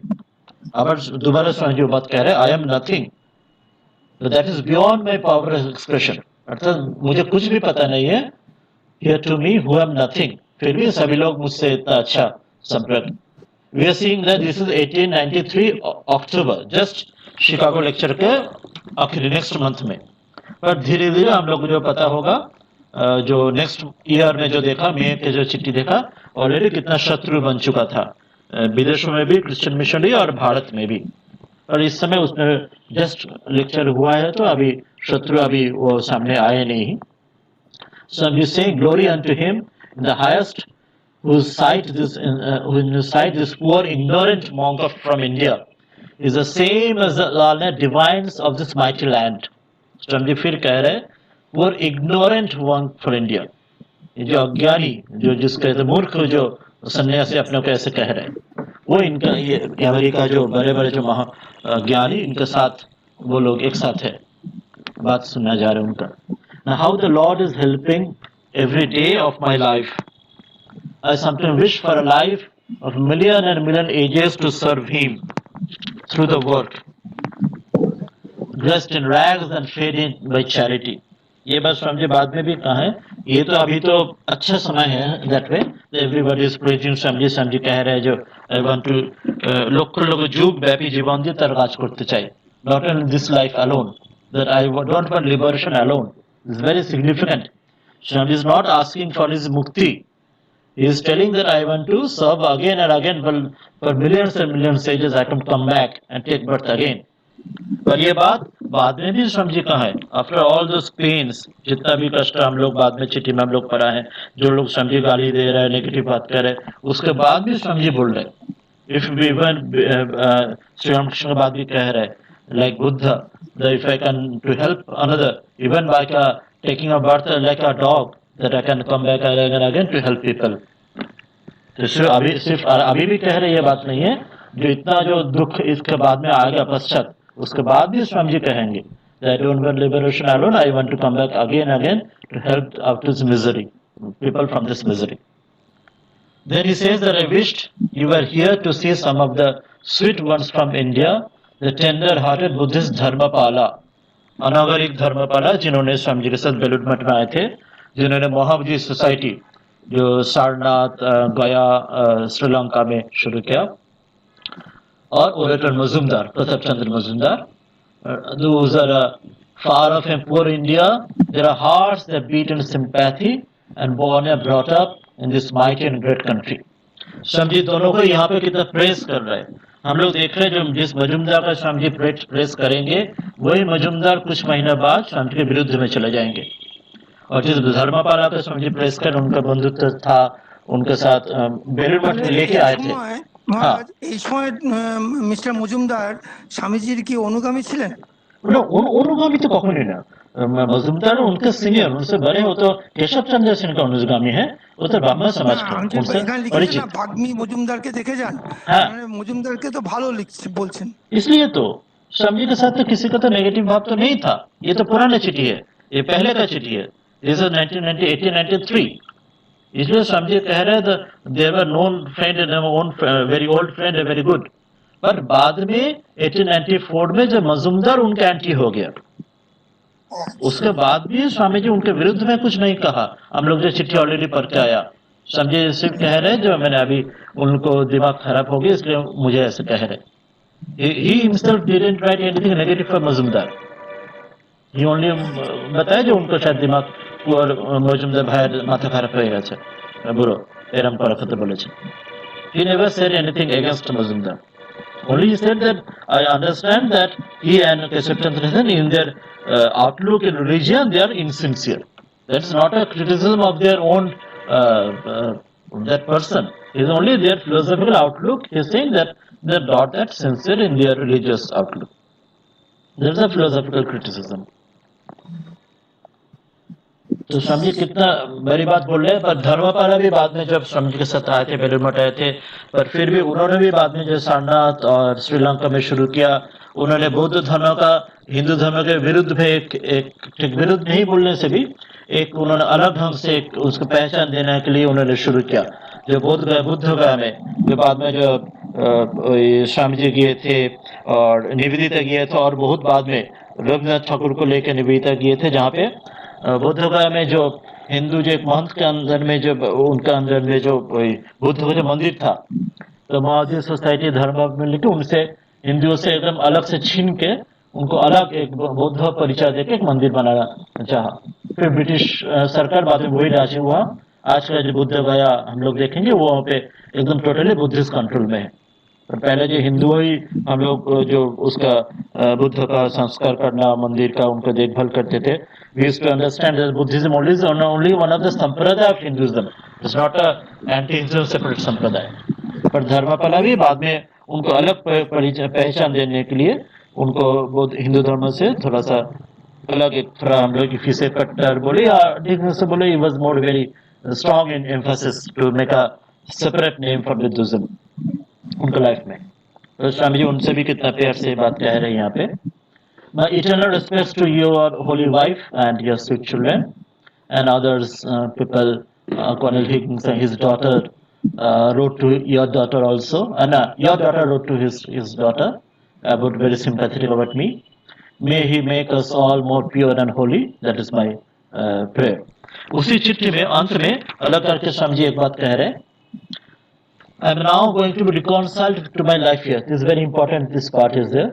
আবার दोबारा स्वामी जी बात कह रहे I am nothing. But that is beyond my power of expression. अर्थात मुझे कुछ भी पता नहीं है. Here to me who am nothing. फिर भी सभी लोग मुझसे इतना अच्छा संपर्क. We are seeing that this is 1893 October, just Chicago lecture के आखिरी next month में. पर धीरे धीरे हम लोग जो पता होगा जो नेक्स्ट ईयर में जो देखा मे के जो चिट्ठी देखा ऑलरेडी कितना शत्रु बन चुका था विदेशों में भी क्रिश्चियन मिशनरी और भारत में भी और इस समय उसमें जस्ट लेक्चर हुआ है तो अभी शत्रु अभी वो सामने आए नहीं. So I'm just saying glory unto him in the highest who cite this poor ignorant monk from India is the same as the divines of this mighty land. So हम फिर कह रहे poor ignorant monk for India. ये जो अज्ञानी जो जिसके मूर्ख जो सन्यासी अपने को ऐसे कह रहे हैं वो इनका ये अमेरिका जो बड़े बड़े जो ज्ञानी इनके साथ वो लोग एक साथ है बात सुनना जा रहे हैं उनका. Now how the Lord is helping every day of my life. I sometimes wish for a life of million and million ages to serve him through the work dressed in rags and faded by charity. ये बात स्वामी जी बाद में भी कहा है ये तो अभी तो अच्छा समय है that way everybody is preaching स्वामी जी कह रहे हैं जो I want to लोग जुग व्यापी जीवन দিয়ে তার কাজ করতে চাই not in this life alone that I don't want liberation alone. It's very significant. Swami is not asking for his mukti. He is telling that I want to serve again and again for millions and millions of ages I can come back and take birth again. पर ये बात बाद में भी स्वामी जी कहा है after all those pens जितना भी कष्ट हम लोग बाद में चिट्ठी में हम लोग पढ़ा है जो लोग स्वामी जी गाली दे रहे हैं नेगेटिव बात कर रहे हैं उसके बाद भी स्वामी जी बोल रहे हैं if we even Shri Ramakrishna के बाद भी कह रहे हैं like Buddha that if I can to help another even by taking a birth like a dog that I can come back again to help people. तो सिर्फ अभी भी कह रहे ये बात नहीं है जो इतना जो दुख इसके बाद में आएगा पश्चात उसके बाद भी स्वामी जी कहेंगे that I don't want liberation alone, I want to come back again to help out this misery, people from this misery. Then he says that I wished you were here to see some of the sweet ones from India, the tender-hearted Buddhist Dharmapala, Anagarika Dharmapala जिन्होंने स्वामी जी के साथ बेलूर मठ में आए थे जिन्होंने Mahabodhi society जो सारनाथ गया श्रीलंका में शुरू किया और orator Majumdar Pratap Chandra Majumdar those are far off and poor India. There are hearts that beat in sympathy and born and brought up in this mighty and great country. Swami ji दोनों को यहाँ पे कितना प्रेस कर रहे हैं हम लोग देख रहे हैं जो जिस मजुमदार का स्वामी जी प्रेस करेंगे वही मजुमदार कुछ महीना बाद स्वामी के विरुद्ध में चले जाएंगे और जिस धर्मपाला का स्वामी जी प्रेस कर उनका बंधुत्व था उनके साथ बेलूर मठ में लेके आए थे. মহারাজ এই সময় মিস্টার মজুমদার স্বামীজির কি অনুগামী ছিলেন? অনুগামী তো কখনোই না। মজুমদার उनके सीनियर, उनसे बड़े हो तो केशव चंद्र सेन का अनुगामी है, वो तो ब्राह्मण না समाज का, আমি যে उनसे এখানে লিখেছেন না परिचित। ভাগ্মি মজুমদারকে দেখে যান, हाँ, মানে মজুমদারকে তো ভালো লিখছে বলছেন। इसलिए तो स्वामी जी के साथ तो किसी का तो नेगेटिव भाव तो नहीं था। ये तो पुराना चिट्ठी है, ये पहले का चिट्ठी है, दिस इज 1990 1893। इसलिए स्वामी जी कह रहे हैं there were known friend and own very old friend and very good. पर बाद में 1894 में जब मजूमदार उनका एंटी हो गया, उसके बाद भी स्वामी जी उनके विरुद्ध में कुछ नहीं कहा। हम लोग जो चिट्ठी ऑलरेडी पढ़ के आया, स्वामी जी सिर्फ कह रहे हैं जो मैंने अभी उनको दिमाग खराब हो गया इसलिए मुझे ऐसे कह रहे। He himself didn't write anything negative for Majumdar. He only बताया जो उनको शायद दिमाग और মজুমদার ভাইয়ের মাথা খারাপ হয়ে গেছে, বুড়ো এরম করার কথা বলেছে। He never said anything against Majumdar. Only he said that I understand that he and Keshav Chandra Sen in their outlook in religion they are insincere. That's not a criticism of their own that person. It's only their philosophical outlook. He's saying that they're not that sincere in their religious outlook. There's a philosophical criticism. तो स्वामी जी कितना बड़ी बात बोल रहे हैं। पर धर्मपाला भी बाद में जब स्वामी जी के साथ आए थे, बेलूर मठ आए थे, पर फिर भी उन्होंने भी बाद में जो सारनाथ और श्रीलंका में शुरू किया, उन्होंने बौद्ध धर्म का हिंदू धर्म के विरुद्ध में एक विरुद्ध नहीं बोलने से भी एक उन्होंने अलग ढंग से एक उसको पहचान देने के लिए उन्होंने शुरू किया। जो बुद्ध गया में जो बाद में जो स्वामी जी गए थे और निवेदिता गए थे, और बहुत बाद में रविन्द्रनाथ ठाकुर को लेकर निवेदिता गए थे, जहाँ पे बुद्धगया में जो हिंदू जो एक महंत के अंदर में जो उनका अंदर में जो बुद्ध का जो मंदिर था, तो महावीर सोसाइटी धर्म में लेके उनसे हिंदुओं से एकदम अलग से छीन के उनको अलग एक बौद्ध परिचय देके एक मंदिर बनाना चाहा। फिर ब्रिटिश सरकार बाद में वही राज्य हुआ। आज का जो बुद्ध गया हम लोग देखेंगे वो वहाँ पे एकदम टोटली बुद्धिस्ट कंट्रोल में है। और पहले जो हिंदू ही हम लोग जो उसका बुद्ध का संस्कार करना, मंदिर का उनका देखभाल करते थे। We used to understand that Buddhism only one of the sampradaya of Hinduism. It's not a anti-Hinduism separate संप्रदाय। पर धर्मपाला भी बाद में उनको अलग पहचान देने के लिए उनको बौद्ध हिंदू धर्म से थोड़ा सा अलग एक थोड़ा हम लोग किसी से कट्टर बोले या ठीक से बोले, he was more very strong in emphasis to make a separate name for Buddhism उनका लाइफ में। तो स्वामी जी उनसे भी कितना प्यार से बात कह रहे हैं यहाँ पे। My eternal respects to your holy wife and your sweet children and others people. Colonel Higgins and his daughter wrote to your daughter also, and your daughter wrote to his daughter about very sympathetic about me. May he make us all more pure and holy. That is my prayer. उसी चिट्ठी में अंत में अलग करके स्वामी जी एक बात कह रहे हैं। I am now going to be reconciled to my life here. This is very important. This part is there.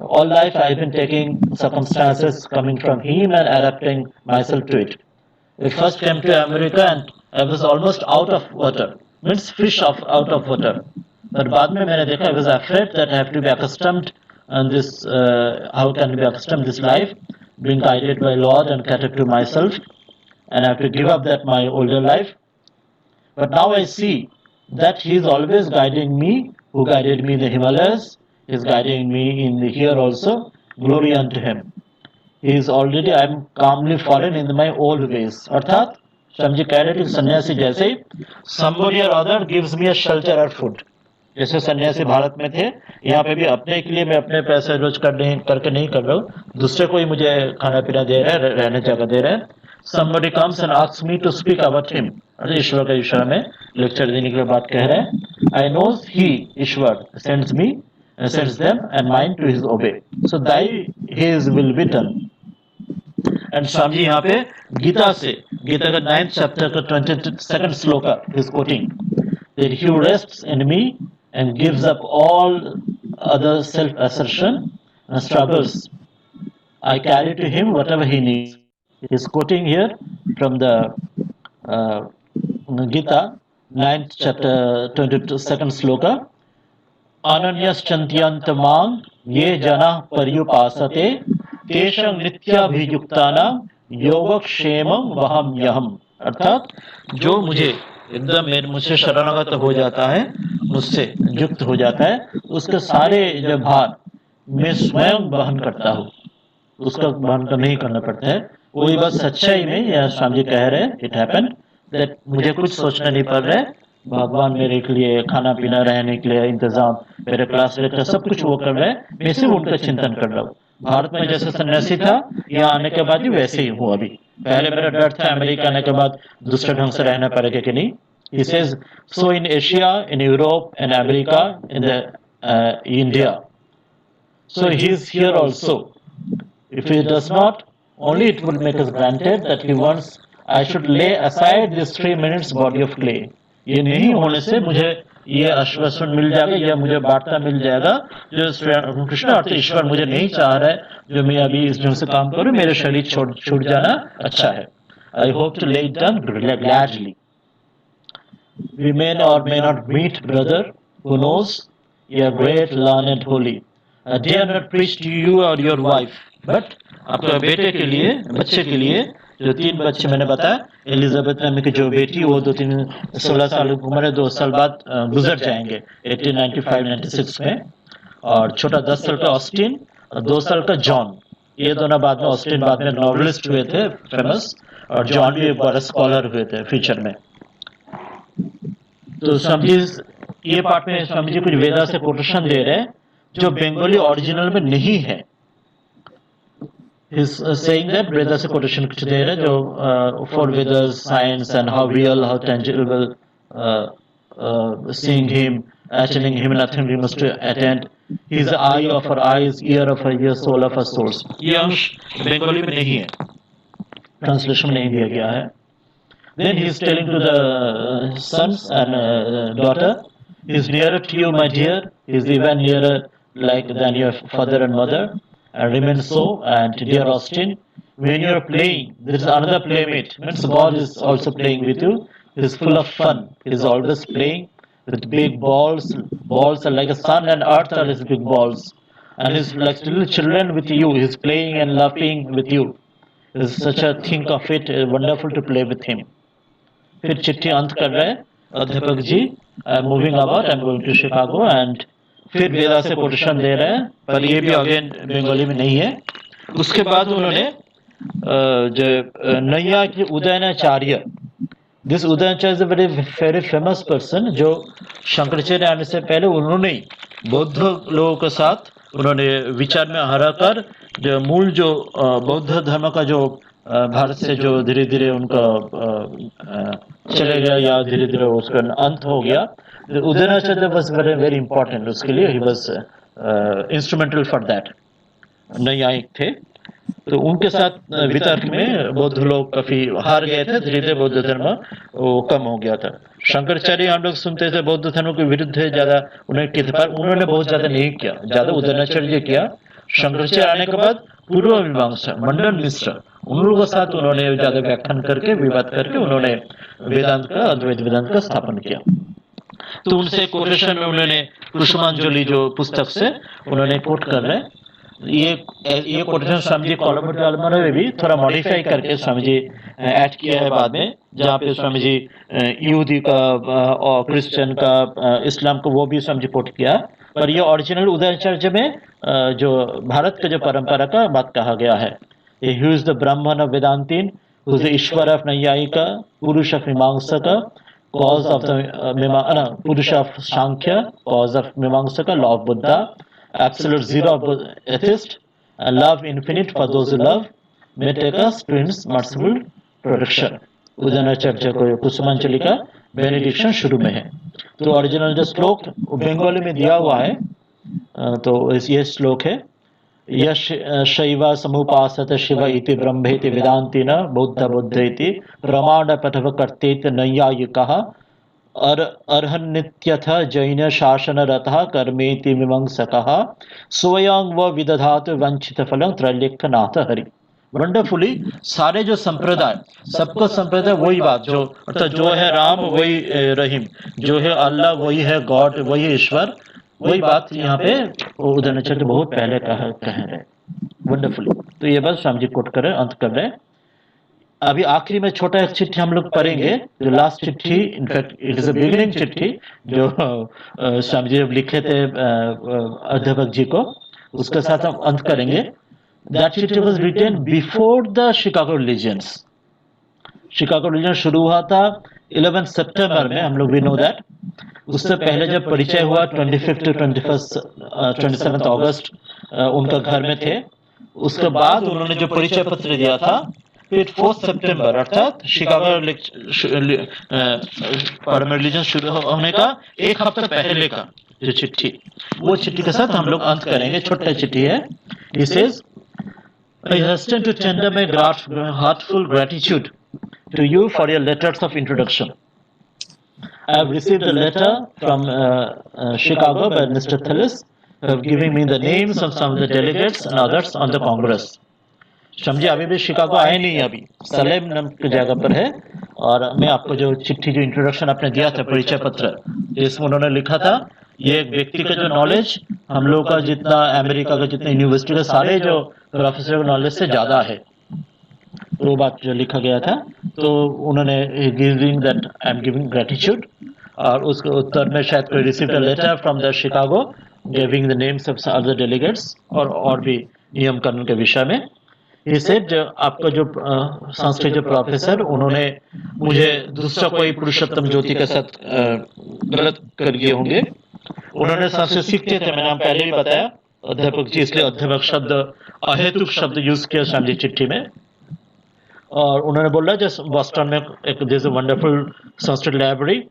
All life I have been taking circumstances coming from him and adapting myself to it. I first came to America and I was almost out of water, means fish out of water. But बाद में मैंने देखा I was afraid that I have to be accustomed and this how can I be accustomed this life, being guided by Lord and catered to myself, and I have to give up that my older life. But now I see that he is always guiding me, who guided me in the Himalayas. He is guiding me in the here also. Glory unto him. He is already, I am calmly fallen in my old ways. अर्थात स्वामी जी कह रहे थे सन्यासी जैसे somebody or other gives me a shelter or food. जैसे सन्यासी भारत में थे, यहाँ पे भी अपने के लिए मैं अपने पैसे रोज करके नहीं कर रहा हूँ, दूसरे को ही मुझे खाना पीना दे रहा है, रहने जगह दे रहा है। Somebody comes and asks me to speak about him. ईश्वर का ईश्वर में लेक्चर देने के बाद कह रहे हैं I know he Ishwar sends me sends them and mine to his obey. So thy his will be done. And Swami ji यहाँ पे गीता से, गीता का 9th chapter का 22nd shloka is quoting that he rests in me and gives up all other self-assertion and struggles. I carry to him whatever he needs. He is quoting here from the Gita 9th chapter 22nd shloka अनन्यश्चन्त्यन्तमां ये जनाः पर्युपासते तेषां नित्याभियुक्तानां योगक्षेमं वहाम्यहम्। अर्थात जो मुझे एकदम मुझसे शरणागत हो जाता है, मुझसे युक्त हो जाता है, उसके सारे जो भार मैं स्वयं वहन करता हूँ। उसका वहन नहीं करना पड़ता है। वही बात सच्चाई में या स्वामी जी कह रहे हैं, इट हैपेंड दैट मुझे कुछ सोचना नहीं पड़ रहा है, भगवान मेरे के लिए खाना पीना रहने के लिए इंतजाम, मेरे क्लास लेक्चर सब कुछ वो कर रहे हैं, मैं सिर्फ उनका चिंतन कर रहा हूँ। भारत में जैसे सन्यासी था, यहाँ आने के बाद भी वैसे ही हूँ अभी। पहले मेरा डर था अमेरिका आने के बाद दूसरे ढंग से रहना पड़ेगा कि नहीं। He says, so in Asia, in Europe, in America, in the India, so he is here also. If he does not, only it will make us granted that he wants I should lay aside this 3 minutes body of clay. ये नहीं होने से मुझे ये आश्वासन मिल जाएगा या मुझे वार्ता मिल जाएगा जो कृष्ण अर्थ ईश्वर मुझे नहीं चाह रहा है जो मैं अभी इस ढंग से काम करूं, मेरे शरीर छूट जाना अच्छा है। आई होप टू ले it done gladly. We may or may not meet, brother, who knows, you are great, learned, holy. I dare not preach to you or your wife, but आपके बेटे के लिए, बच्चे के लिए, जो 3 बच्चे मैंने बताया, एलिजाबेथ नाम की जो बेटी वो 16 साल की उम्र है, 2 साल बाद गुजर जाएंगे 1895-96 में, और छोटा 10 साल का ऑस्टिन और 2 साल का जॉन। ये दोनों बाद में, ऑस्टिन बाद में नॉवलिस्ट हुए थे फेमस, और जॉन भी एक बड़ा स्कॉलर हुए थे फ्यूचर में। तो स्वामी जी ये पार्ट में स्वामी जी कुछ वेदा से कोटेशन दे रहे हैं जो बंगाली ओरिजिनल में नहीं है। He's saying that वेदा से कोटेशन कुछ दे रहे हैं जो for Vedas, science and how real, how tangible, seeing him, attending him, nothing we must attend. He is the eye of our eyes, ear of our ears, soul of our souls. ये अंश बंगाली में नहीं है, translation में नहीं दिया गया है। Then he is telling to the sons and daughter, he is nearer to you, my dear. He is even nearer like than your father and mother, and remain so. And dear Austin, when you are playing, there is another playmate. Means God is also playing with you. He is full of fun. He is always playing with big balls. Balls are like a sun and earth are his big balls. And he is like little children with you. He is playing and laughing with you. It is such a think of it, wonderful to play with him. फिर चिट्ठी अंत कर रहे हैं, अध्यापक जी I am moving about, I am going to Chicago, and फिर वेदा से कोटेशन दे रहे हैं, पर ये भी अगेन बंगाली में नहीं है। उसके बाद उन्होंने जो नैया की Udayanacharya, this Udayanacharya is a very famous person, जो शंकराचार्य आने से पहले उन्होंने बौद्ध लोगों के साथ उन्होंने विचार में हराकर जो मूल जो बौद्ध धर्म का जो भारत से जो धीरे धीरे उनका चले गया या धीरे धीरे उसका अंत हो गया, उदयनाचार्य वाज वेरी इंपॉर्टेंट, उसके लिए he was instrumental for that. न्यायिक थे, तो उनके साथ वितर्क में बौद्ध लोग काफी हार गए थे, धीरे धीरे बौद्ध धर्म वो कम हो गया था। शंकराचार्य हम लोग सुनते थे बौद्ध धर्म के विरुद्ध है ज्यादा, उन्होंने बहुत ज्यादा नहीं किया, ज्यादा उदयनाचार्य किया। शंकराचार्य आने के बाद पूर्व मीमांसा मंडन मिश्र उन लोगों के साथ उन्होंने ज्यादा व्याख्यान करके विवाद करके उन्होंने वेदांत का, अद्वैत वेदांत का स्थापन किया। तो उनसे कोटेशन में उन्होंने कुसुमांजलि जो पुस्तक से उन्होंने कोट कर रहे हैं, ये कोटेशन स्वामी जी कॉलम में भी थोड़ा मॉडिफाई करके स्वामी जी ऐड किया है बाद में, जहाँ पे स्वामी जी यहूदी का और क्रिश्चियन का, इस्लाम को वो भी स्वामी जी कोट किया, पर ये ओरिजिनल उदयनाचार्य में जो भारत का जो परंपरा का बात कहा गया है। He is the Brahman of Vedantin, who is the Ishvara of Nayayika, Purusha of Mimamsaka, cause of the Purusha of Sankhya, cause of Mimamsaka, law of Buddha, absolute zero of atheist, and love infinite for those who love, may take us Prince merciful protection. Udayanacharya को कुसुमांजलि का benediction शुरू में है। तो original जो श्लोक बंगाली में दिया हुआ है, तो ये श्लोक है, यश शैव समुपासत शिव इति ब्रह्मेति वेदांतिन बौद्ध बुद्धेति प्रमाण पठव कर्तेति नैयायिकः अर्हन्नित्यथ जैन शासन रतः कर्मेति मीमांसकः स्वयं व विदधातु वंचित फलं त्रैलोक्यनाथ हरि। वंडरफुली सारे जो संप्रदाय, सबको संप्रदाय वही बात, जो अर्थात जो है राम वही रहीम, जो है अल्लाह वही है गॉड, वही ईश्वर, वही बात यहाँ पे उदयनाचार्य बहुत पहले कह रहे हैं। वंडरफुली। तो ये बस स्वामी जी कोट कर रहे हैं, अंत कर रहे हैं। अभी आखिरी में छोटा एक चिट्ठी हम लोग पढ़ेंगे, जो लास्ट चिट्ठी, in fact it is a beginning चिट्ठी, जो स्वामी जी लिखे थे अध्यापक जी को, उसके साथ हम अंत करेंगे। That chitti was written before the Chicago religions. Chicago religion शुरू हुआ था 11 सितंबर में, हम लोग भी नो दैट. उससे पहले जब परिचय हुआ 25 टू 27 अगस्त उनका घर में थे. उसके बाद उन्होंने जो परिचय पत्र दिया था फिर 4 सितंबर अर्थात शिकागो परम रिलीजन शुरू होने का एक हफ्ता पहले का जो चिट्ठी, वो चिट्ठी के साथ हम लोग अंत करेंगे. छोटा चिट्ठी है. He says, I hasten to tender my heartful gratitude to you for your letters of introduction. I have received a letter from Chicago by Mr. Thales, who have given me the names of some of the delegates and others on the Congress. समझिए अभी भी Chicago आए नहीं, अभी सलेम नाम की जगह पर है. और मैं आपको जो चिट्ठी जो इंट्रोडक्शन आपने दिया था परिचय पत्र जिसमें उन्होंने लिखा था, ये एक व्यक्ति का जो नॉलेज हम लोग का जितना अमेरिका का जितने यूनिवर्सिटी के सारे जो प्रोफेसर नॉलेज से ज्यादा है, वो बात जो लिखा गया था. तो उन्होंने giving that I am giving gratitude, और उसके उत्तर में शायद कोई received a letter from the Chicago giving the names of other delegates और भी नियम कानून के विषय में. He said, आपका जो संस्कृत जो प्रोफेसर उन्होंने मुझे दूसरा कोई पुरुषोत्तम ज्योति के साथ गलत कर दिए होंगे. उन्होंने संस्कृत सीखते थे, मैंने पहले भी बताया अध्यापक जी, इसलिए अध्यापक शब्द अहेतुक शब्द यूज किया शांति चिट्ठी में. और उन्होंने बोला जैसे बॉस्टन में एक this wonderful Sanskrit library,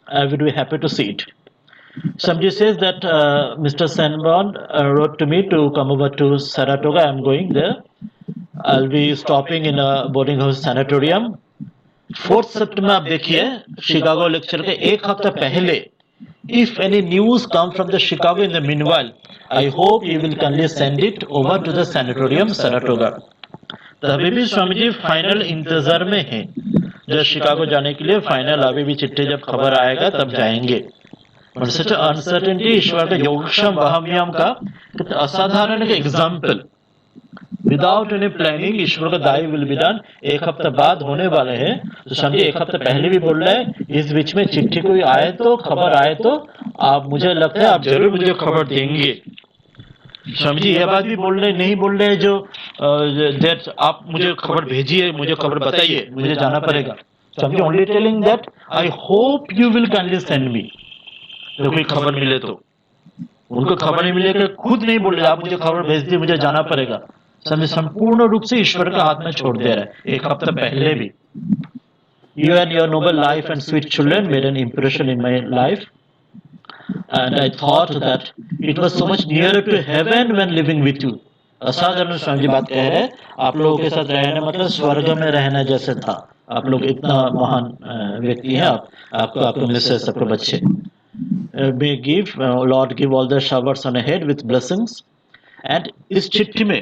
I would be happy to see it. Somebody says that Mr. Sanborn wrote to me to come over to Saratoga. I'm going there. I'll be stopping in a boarding house sanatorium. 4 सितंबर आप देखिए Chicago lecture के एक हफ्ता पहले. If any news come from the Chicago in the meanwhile, I hope you will kindly send it over to the sanatorium Saratoga. तभी भी Swami ji final इंतजार में हैं. जब शिकागो जाने के लिए फाइनल अभी भी चिट्ठी जब खबर आएगा तब जाएंगे. सच अनसर्टेनिटी ईश्वर का योगक्षम वहम्यम का असाधारण एग्जाम्पल. विदाउट एनी प्लानिंग ईश्वर का दाई विल बी डन. एक हफ्ता बाद होने वाले हैं, तो समझिए एक हफ्ता पहले भी बोल रहे हैं. इस बीच में चिट्ठी कोई आए तो खबर आए तो आप, मुझे लगता है आप जरूर मुझे खबर देंगे. समझिए ये बात भी बोल रहे नहीं बोल रहे जो आप मुझे खबर भेजिए, मुझे खबर बताइए, मुझे जाना पड़ेगा. समझिए only telling that I hope you will kindly send me. तो कोई खबर मिले तो उनको खबर नहीं मिले कि खुद नहीं बोल रहे आप मुझे खबर भेज दी, मुझे जाना पड़ेगा. समझे संपूर्ण रूप से ईश्वर का हाथ में छोड़ दे रहा है. एक हफ्ता पहले भी you and your noble life and sweet children made an impression in my life and I thought that it was so much near to heaven when living with you. असाधारण स्वामी जी बात कह रहे हैं, आप लोगों के साथ रहना मतलब स्वर्ग में रहना जैसे था. आप लोग इतना महान व्यक्ति हैं. आपको आपको मिसेस सबके बच्चे may give Lord give all the showers on a head with blessings. And इस चिट्ठी में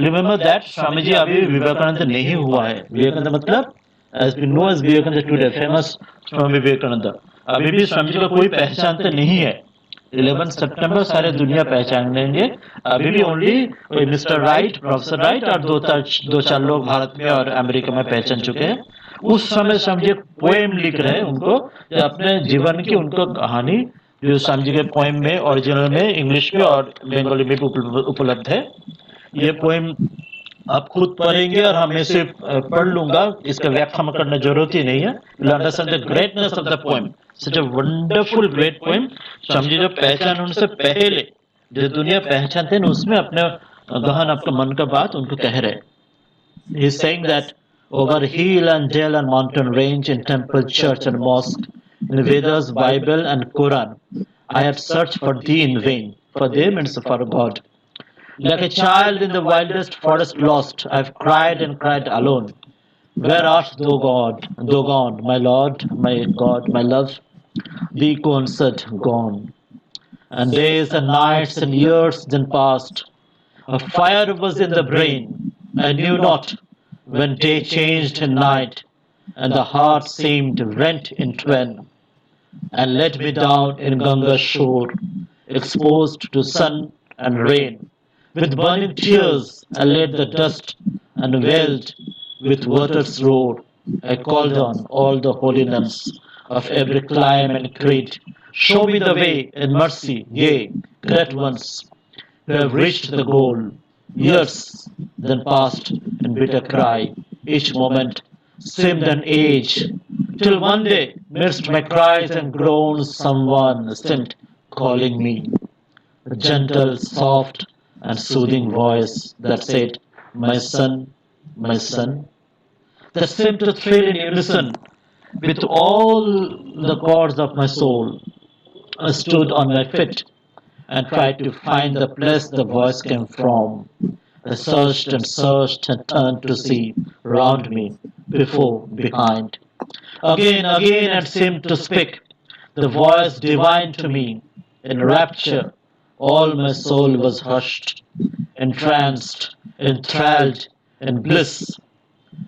remember that स्वामी जी अभी विवेकानंद नहीं हुआ है. विवेकानंद मतलब as we know as Vivekananda today famous Swami Vivekananda, अभी भी स्वामी जी का कोई पहचानते नहीं है. 11 सितंबर सारे दुनिया पहचान लेंगे. अभी भी only mister right, professor right और दो चार लोग भारत में और अमेरिका में पहचान चुके हैं. उस समय स्वामी जी पोएम लिख रहे हैं उनको अपने जीवन की उनको कहानी जो स्वामी जी के पोएम में ओरिजिनल में इंग्लिश में और बंगाली में उपलब्ध है. ये पोएम आप खुद पढ़ेंगे और हमें से पढ़ लूंगा, इसका व्याख्या करने जरूरत ही नहीं है. You understand the greatness of the poem. Such a wonderful great poem. Swami ji जो पहचान उनसे पहले जो दुनिया पहचानते हैं उसमें अपने गहन आपका मन का बात उनको कह रहे. He is saying that over hill and dale and mountain range, in temple, church and mosque, in Vedas, Bible and Quran, I have searched for thee in vain. For thee means for God. Like a child in the wildest forest lost, I have cried and cried alone. Where art thou, God? Thou gone, my Lord, my God, my love, thee answered, gone. And days and nights and years then passed. A fire was in the brain, I knew not when day changed in night, and the heart seemed rent in twain, and let me down in Ganga's shore, exposed to sun and rain. With burning tears I laid the dust and wailed with water's roar. I called on all the holy nuns of every clime and creed. Show me the way in mercy, yea, great ones who have reached the goal. Years then passed in bitter cry, each moment seemed an age, till one day, midst my cries and groans, someone seemed calling me. A gentle, soft, and soothing voice that said, my son, that seemed to thrill in unison with all the chords of my soul. I stood on my feet and tried to find the place the voice came from. I searched and turned to see round me, before, behind. Again, it seemed to speak, the voice divine to me. In rapture, all my soul was hushed, entranced, enthralled in bliss.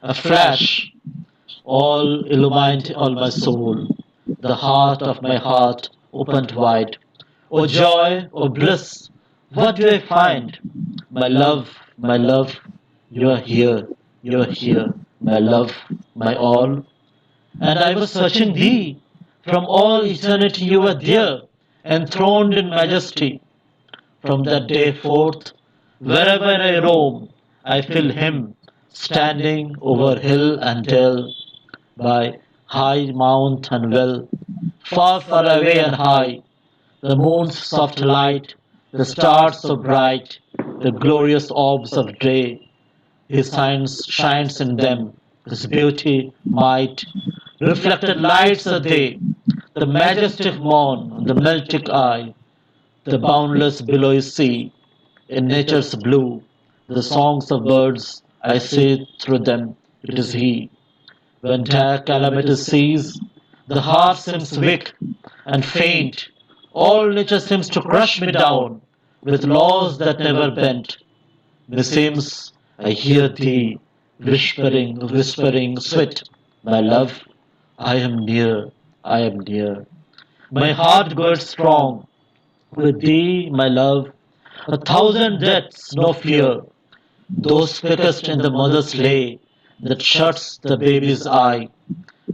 A flash, all illumined all my soul. The heart of my heart opened wide. O joy, O bliss, what do I find? My love, you are here, my love, my all. And I was searching thee. From all eternity you were there, enthroned in majesty. From that day forth, wherever I roam, I feel him standing over hill and dale, by high mount and well, far away and high, the moon's soft light, the stars so bright, the glorious orbs of day, his signs shines in them, his beauty, might, reflected lights are they, the majestic morn, the melting eye, the boundless billowy sea, in nature's blue, the songs of birds I see through them, it is he. When dire calamity sees, the heart seems weak and faint. All nature seems to crush me down with laws that never bend. Meseems I hear thee whispering, sweet, my love, I am near, I am near. My heart goes strong with thee, my love. A thousand deaths, no fear. Those quickest in the mother's lay that shuts the baby's eye.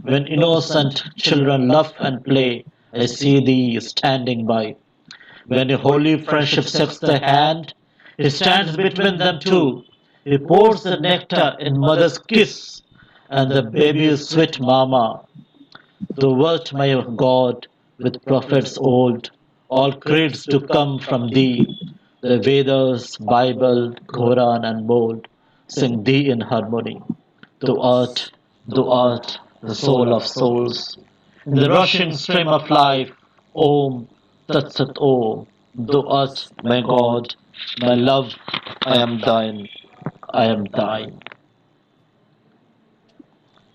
When innocent children laugh and play, I see thee standing by. When a holy friendship sets the hand, he stands between them two. He pours the nectar in mother's kiss, and the baby's sweet mama. Thou wert my God, with prophets old, all creeds to come from thee. The Vedas, Bible, Quran, and bold sing thee in harmony. Thou art the soul of souls. In the rushing stream of life, Om Tat Sat Om, thou art my God, my love, I am thine, I am thine.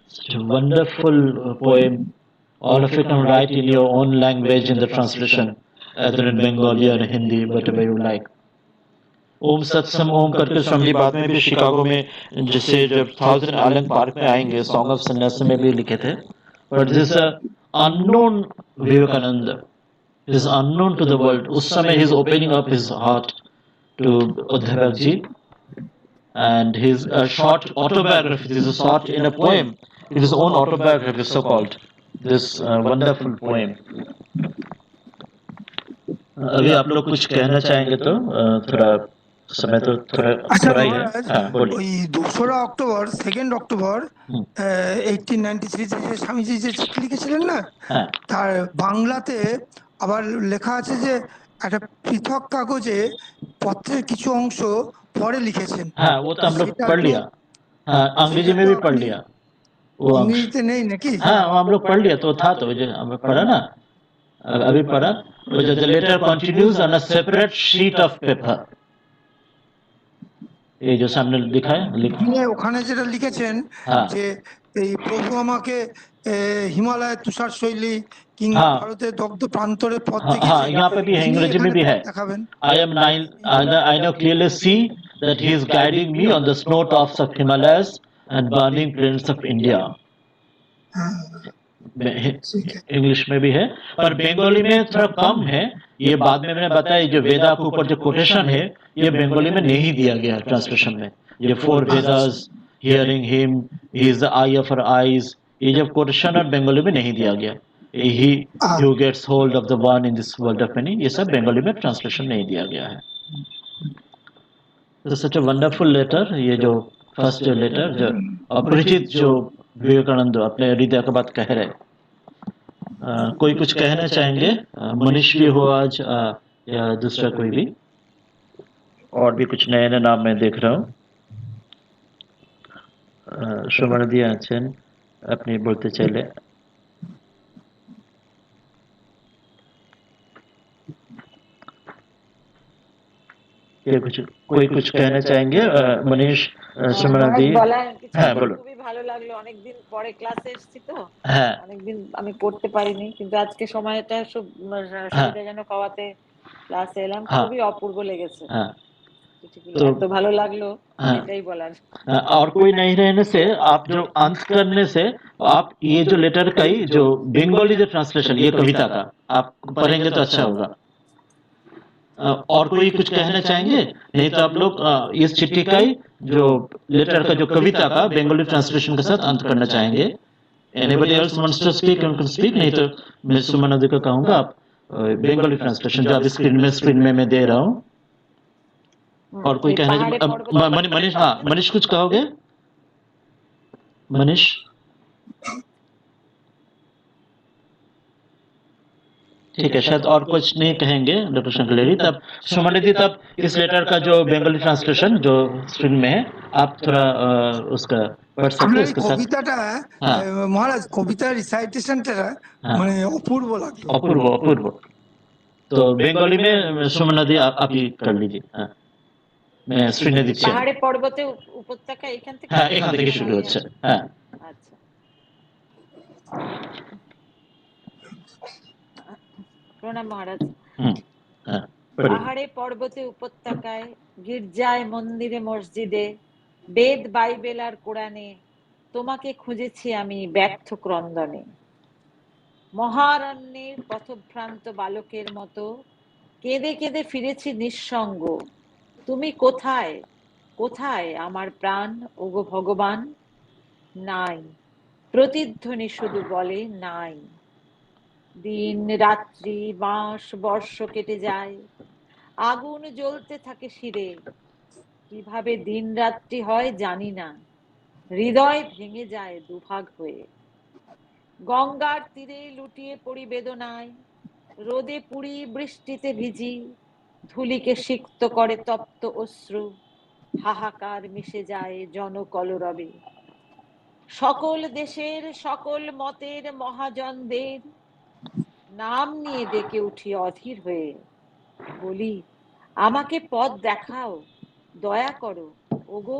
Such a wonderful poem. All of you can write in your own language in the translation, either in Bengali or Hindi, whatever you like. ओम सत्सम ओम करके स्वामी बाद में भी Chicago में जैसे जब thousand island park में आएंगे song of सन्यास में भी लिखे थे but this unknown Vivekananda is unknown to the world उस समय ही is opening up his heart to Uddhav ji and his short autobiography. This is a short in a poem. It is his own autobiography, so called. This wonderful poem. अभी आप लोग कुछ कहना चाहेंगे तो थोड़ा समय तो थोड़ा আচ্ছা थोड़ा ही है মহারাজ, हाँ बोलिए ওই 2রা অক্টোবর, 2 অক্টোবর হুম, 1893 যে স্বামীজি যে চিঠি লিখেছিলেন না, हाँ তার বাংলাতে আবার লেখা আছে যে একটা পৃথক কাগজে পত্রের কিছু অংশ পরে লিখেছেন। हाँ वो तो हम लोग সেটা पढ़ একটু लिया हाँ अंग्रेजी সেটা में তো भी पढ़ আপনি लिया वो अंश ইংরেজিতে নেই নাকি? हाँ वो हम लोग पढ़ लिया तो था तो जो हमें पढ़ा ना अभी पढ़ा वो जो the letter continues on a separate sheet of paper ये जो सामने लिखा है ওখানে ওখানে যেটা লিখেছেন हाँ যে এই প্রভু আমাকে হিমালয়ের তুষার শৈলী কিংবা हाँ ভারতের দগ্ধ প্রান্তরে পথ हाँ हाँ দেখিয়েছেন, यहाँ पे भी है তিনি अंग्रेजी में এখানে भी পথ है দেখাবেন। I now clearly see that he is guiding me on the snow tops of Himalayas and burning plains of India হ্যাঁ, ঠিক আছে। इंग्लिश में भी है पर बंगाली में थोड़ा कम है ये बाद में मैंने बताया जो वेदा के ऊपर जो कोटेशन है ये बंगाली में नहीं दिया गया ट्रांसलेशन में ये four Vedas hearing him he is the eye of our eyes ये जब कोटेशन और बंगाली में नहीं दिया गया he ah, who gets hold of the one in this world of many ये सब बंगाली में ट्रांसलेशन नहीं दिया गया है तो सच ए वंडरफुल लेटर, ये जो फर्स्ट जो लेटर जो अपरिचित जो विवेकानंद अपने हृदय की बात कह रहे। कोई कुछ कहना चाहेंगे? मनीष भी हो आज या दूसरा कोई भी, और भी कुछ नए नए नाम मैं देख रहा हूँ। श्रवण दिया आছেন, अपनी बोलते चले। कोई कुछ कहना चाहेंगे? मनीष, সুমনাদি। হ্যাঁ বলুন। খুবই ভালো লাগলো, অনেকদিন পরে ক্লাসে এসেছি তো, হ্যাঁ অনেকদিন আমি পড়তে পারিনি, কিন্তু আজকে সময়টা সুবিধাজনক হওয়াতে ক্লাসে এলাম, খুবই অপূর্ব লেগেছে। तो এত ভালো লাগলো, এটাই বলার। और कोई नहीं रहने से आप जो अंत करने से आप ये जो लेटर का ही जो बंगाली जो ट्रांसलेशन ये कविता का आप पढ़ेंगे तो अच्छा होगा। और कोई कुछ कहना चाहेंगे? नहीं तो आप लोग इस चिट्ठी का ही जो लेटर का जो कविता का बंगाली ट्रांसलेशन के साथ अंत करना चाहेंगे। Anybody else wants to speak can speak, नहीं तो मैं सुमन को कहूंगा आप बंगाली ट्रांसलेशन जो आप स्क्रीन में मैं दे रहा हूँ। और कोई कहना? मनीष, हाँ मनीष कुछ कहोगे? मनीष ठीक है, शायद और कुछ नहीं कहेंगे डॉक्टर शंकरलेरी। तब सुमनिधि, तब इस लेटर का जो बंगाली ट्रांसलेशन जो स्क्रीन में है आप थोड़ा उसका पढ़ सकते আপনার এই इसके साथ। কবিতাটা মহারাজ, কবিতার রিসাইটেশনটা মানে অপূর্ব লাগলো। अपूर्व अपूर्व। तो बंगाली में सुमनिधि आप ही कर लीजिए। हाँ मैं स्क्रीने दिচ্ছি। পাহাড়ে পর্বতে উপত্যকা এখান থেকে? হ্যাঁ এখান থেকে শুরু হচ্ছে। হ্যাঁ আচ্ছা। প্রণাম মহারাজ। পাহাড়ে পর্বতে উপত্যকায়, গির্জায় মন্দিরে মসজিদে, বেদ বাইবেল আর কোরআনে তোমাকে খুঁজেছি আমি ব্যর্থ ক্রন্দনে। মহারণ্যের পথভ্রান্ত বালকের মতো কেঁদে কেঁদে ফিরেছি নিঃসঙ্গ। তুমি কোথায়, কোথায় আমার প্রাণ ওগো ভগবান? নাই, প্রতিধ্বনি শুধু বলে নাই। দিন রাত্রি মাস বর্ষ কেটে যায়, আগুন জ্বলতে থাকে শিরে। কিভাবে দিন রাত্রি হয় জানি না, হৃদয় ভেঙে যায় দুভাগ হয়ে। গঙ্গার তীরে লুটিয়ে পড়ি বেদনায়, রোদে পুড়ি বৃষ্টিতে ভিজি, ধুলিকে সিক্ত করে তপ্ত অশ্রু, হাহাকার মিশে যায় জনকলরবে। সকল দেশের সকল মতের মহাজনদের নাম নিয়ে ডেকে উঠি অধীর হয়ে, বলি আমাকে পথ দেখাও, দয়া করো ওগো,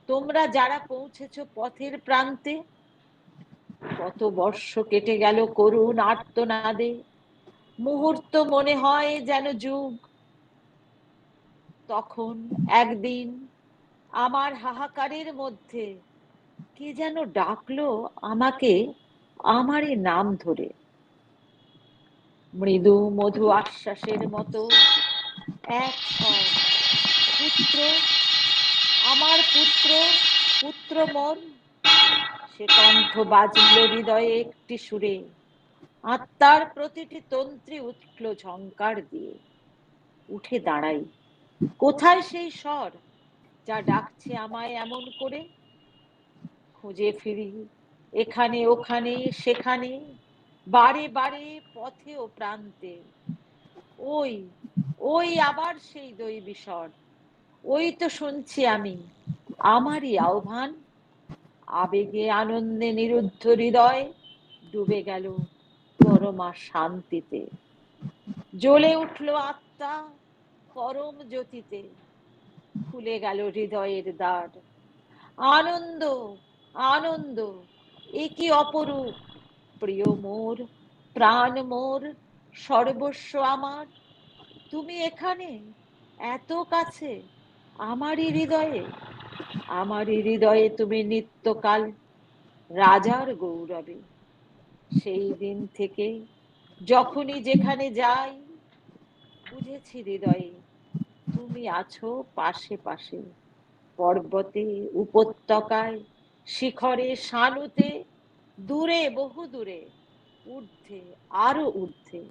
তোমরা যারা পৌঁছেছো পথের প্রান্তে। কত বর্ষ কেটে গেল করুণ আর্তনাদে, মুহূর্ত মনে হয় যেন যুগ। তখন একদিন আমার হাহাকারের মধ্যে কে যেন ডাকলো আমাকে আমারই নাম ধরে। মৃদু মধু আশ্বাসের মতো এক স্বর, পুত্র, আমার পুত্র, পুত্র মোর। সে কণ্ঠ বাজল হৃদয়ে একটি সুরে, আত্মার প্রতিটি তন্ত্রী উঠল ঝংকার দিয়ে। উঠে দাঁড়াই, কোথায় সেই স্বর যা ডাকছে আমায় এমন করে? খুঁজে ফিরি এখানে ওখানে সেখানে, বারে বারে পথে ও প্রান্তে। ওই ওই আবার সেই দৈবী স্বর, ওই তো শুনছি আমি আমারই আহ্বান। আবেগে আনন্দে নিরুদ্ধ হৃদয় ডুবে গেল পরমা শান্তিতে। জ্বলে উঠল আত্মা পরম জ্যোতিতে, খুলে গেল হৃদয়ের দ্বার। আনন্দ আনন্দ, এ কি অপরূপ! প্রিয় মোর, প্রাণ মোর, সর্বস্ব আমার, তুমি এখানে এত কাছে আমারই হৃদয়ে। আমারই হৃদয়ে তুমি নিত্যকাল রাজার গৌরবে। সেই দিন থেকে যখনই যেখানে যাই, বুঝেছি হৃদয়ে তুমি আছো পাশে পাশে। পর্বতে উপত্যকায় শিখরে সানুতে, দূরে বহু দূরে, ঊর্ধ্বে আরো ঊর্ধ্বে।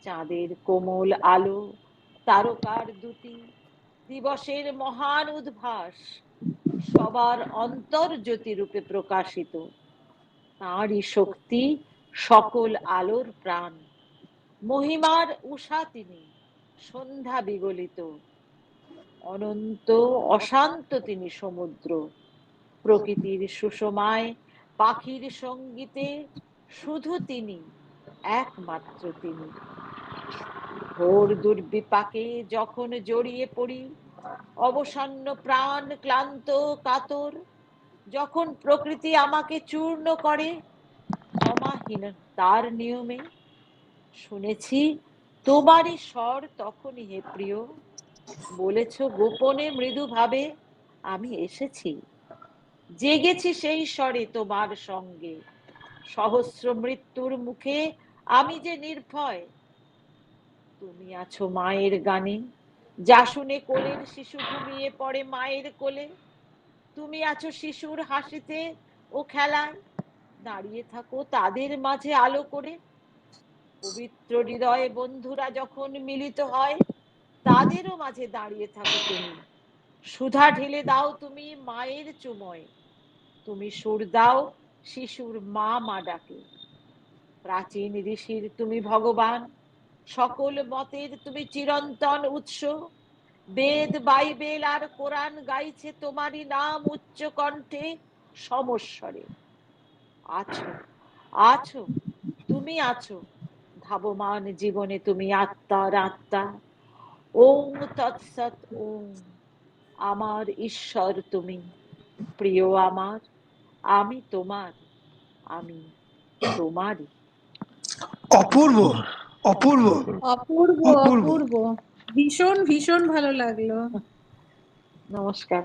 চাঁদের কোমল আলো, তারকার দুটি, দিবসের মহান উদ্ভাস সবার অন্তর্জ্যোতি রূপে প্রকাশিত। তাঁরই শক্তি সকল আলোর প্রাণ, মহিমার উষা তিনি, সন্ধ্যা বিগলিত, অনন্ত অশান্ত তিনি সমুদ্র, প্রকৃতির সুষমায় পাখির সঙ্গীতে শুধু তিনি, একমাত্র তিনি। ঘোর দুর্বিপাকে যখন জড়িয়ে পড়ি, অবসন্ন প্রাণ ক্লান্ত কাতর, যখন প্রকৃতি আমাকে চূর্ণ করে ক্ষমাহীন তার নিয়মে, শুনেছি তোমারই স্বর তখনই হে প্রিয়, বলেছ গোপনে মৃদু ভাবে আমি এসেছি, জেগেছি সেই স্বরে তোমার সঙ্গে, সহস্র মৃত্যুর মুখে আমি যে নির্ভয়। তুমি আছো মায়ের গানে, যা শুনে কোলের শিশু ঘুমিয়ে পড়ে মায়ের কোলে। তুমি আছো শিশুর হাসিতে ও খেলায়, দাঁড়িয়ে থাকো তাদের মাঝে আলো করে। পবিত্র হৃদয়ে বন্ধুরা যখন মিলিত হয়, তাদেরও মাঝে দাঁড়িয়ে থাকো তুমি, সুধা ঢেলে দাও তুমি মায়ের চুময়, তুমি সুর দাও শিশুর মা মা ডাকে। প্রাচীন ঋষির তুমি ভগবান, সকল মতের তুমি চিরন্তন উৎস, বেদ বাইবেল আর কোরআন গাইছে তোমারই নাম উচ্চ কণ্ঠে সমস্বরে। আছো আছো তুমি আছো ধাবমান জীবনে, তুমি আত্মার আত্মা। ওং তৎসৎ ওং। আমার ঈশ্বর তুমি, প্রিয় আমার, আমি তোমার, আমি তোমারই। অপূর্ব, অপূর্ব, অপূর্ব অপূর্ব। অপূর্ব, ভীষণ ভীষণ ভালো লাগলো। নমস্কার।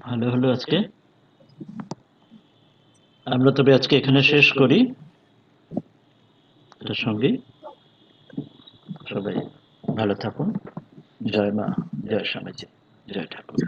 ভালো হলো আজকে। আমরা তবে আজকে এখানে শেষ করি। এটার সঙ্গে সবাই ভালো থাকুন। জয় মা, জয় স্বামীজি, জয় ঠাকুর।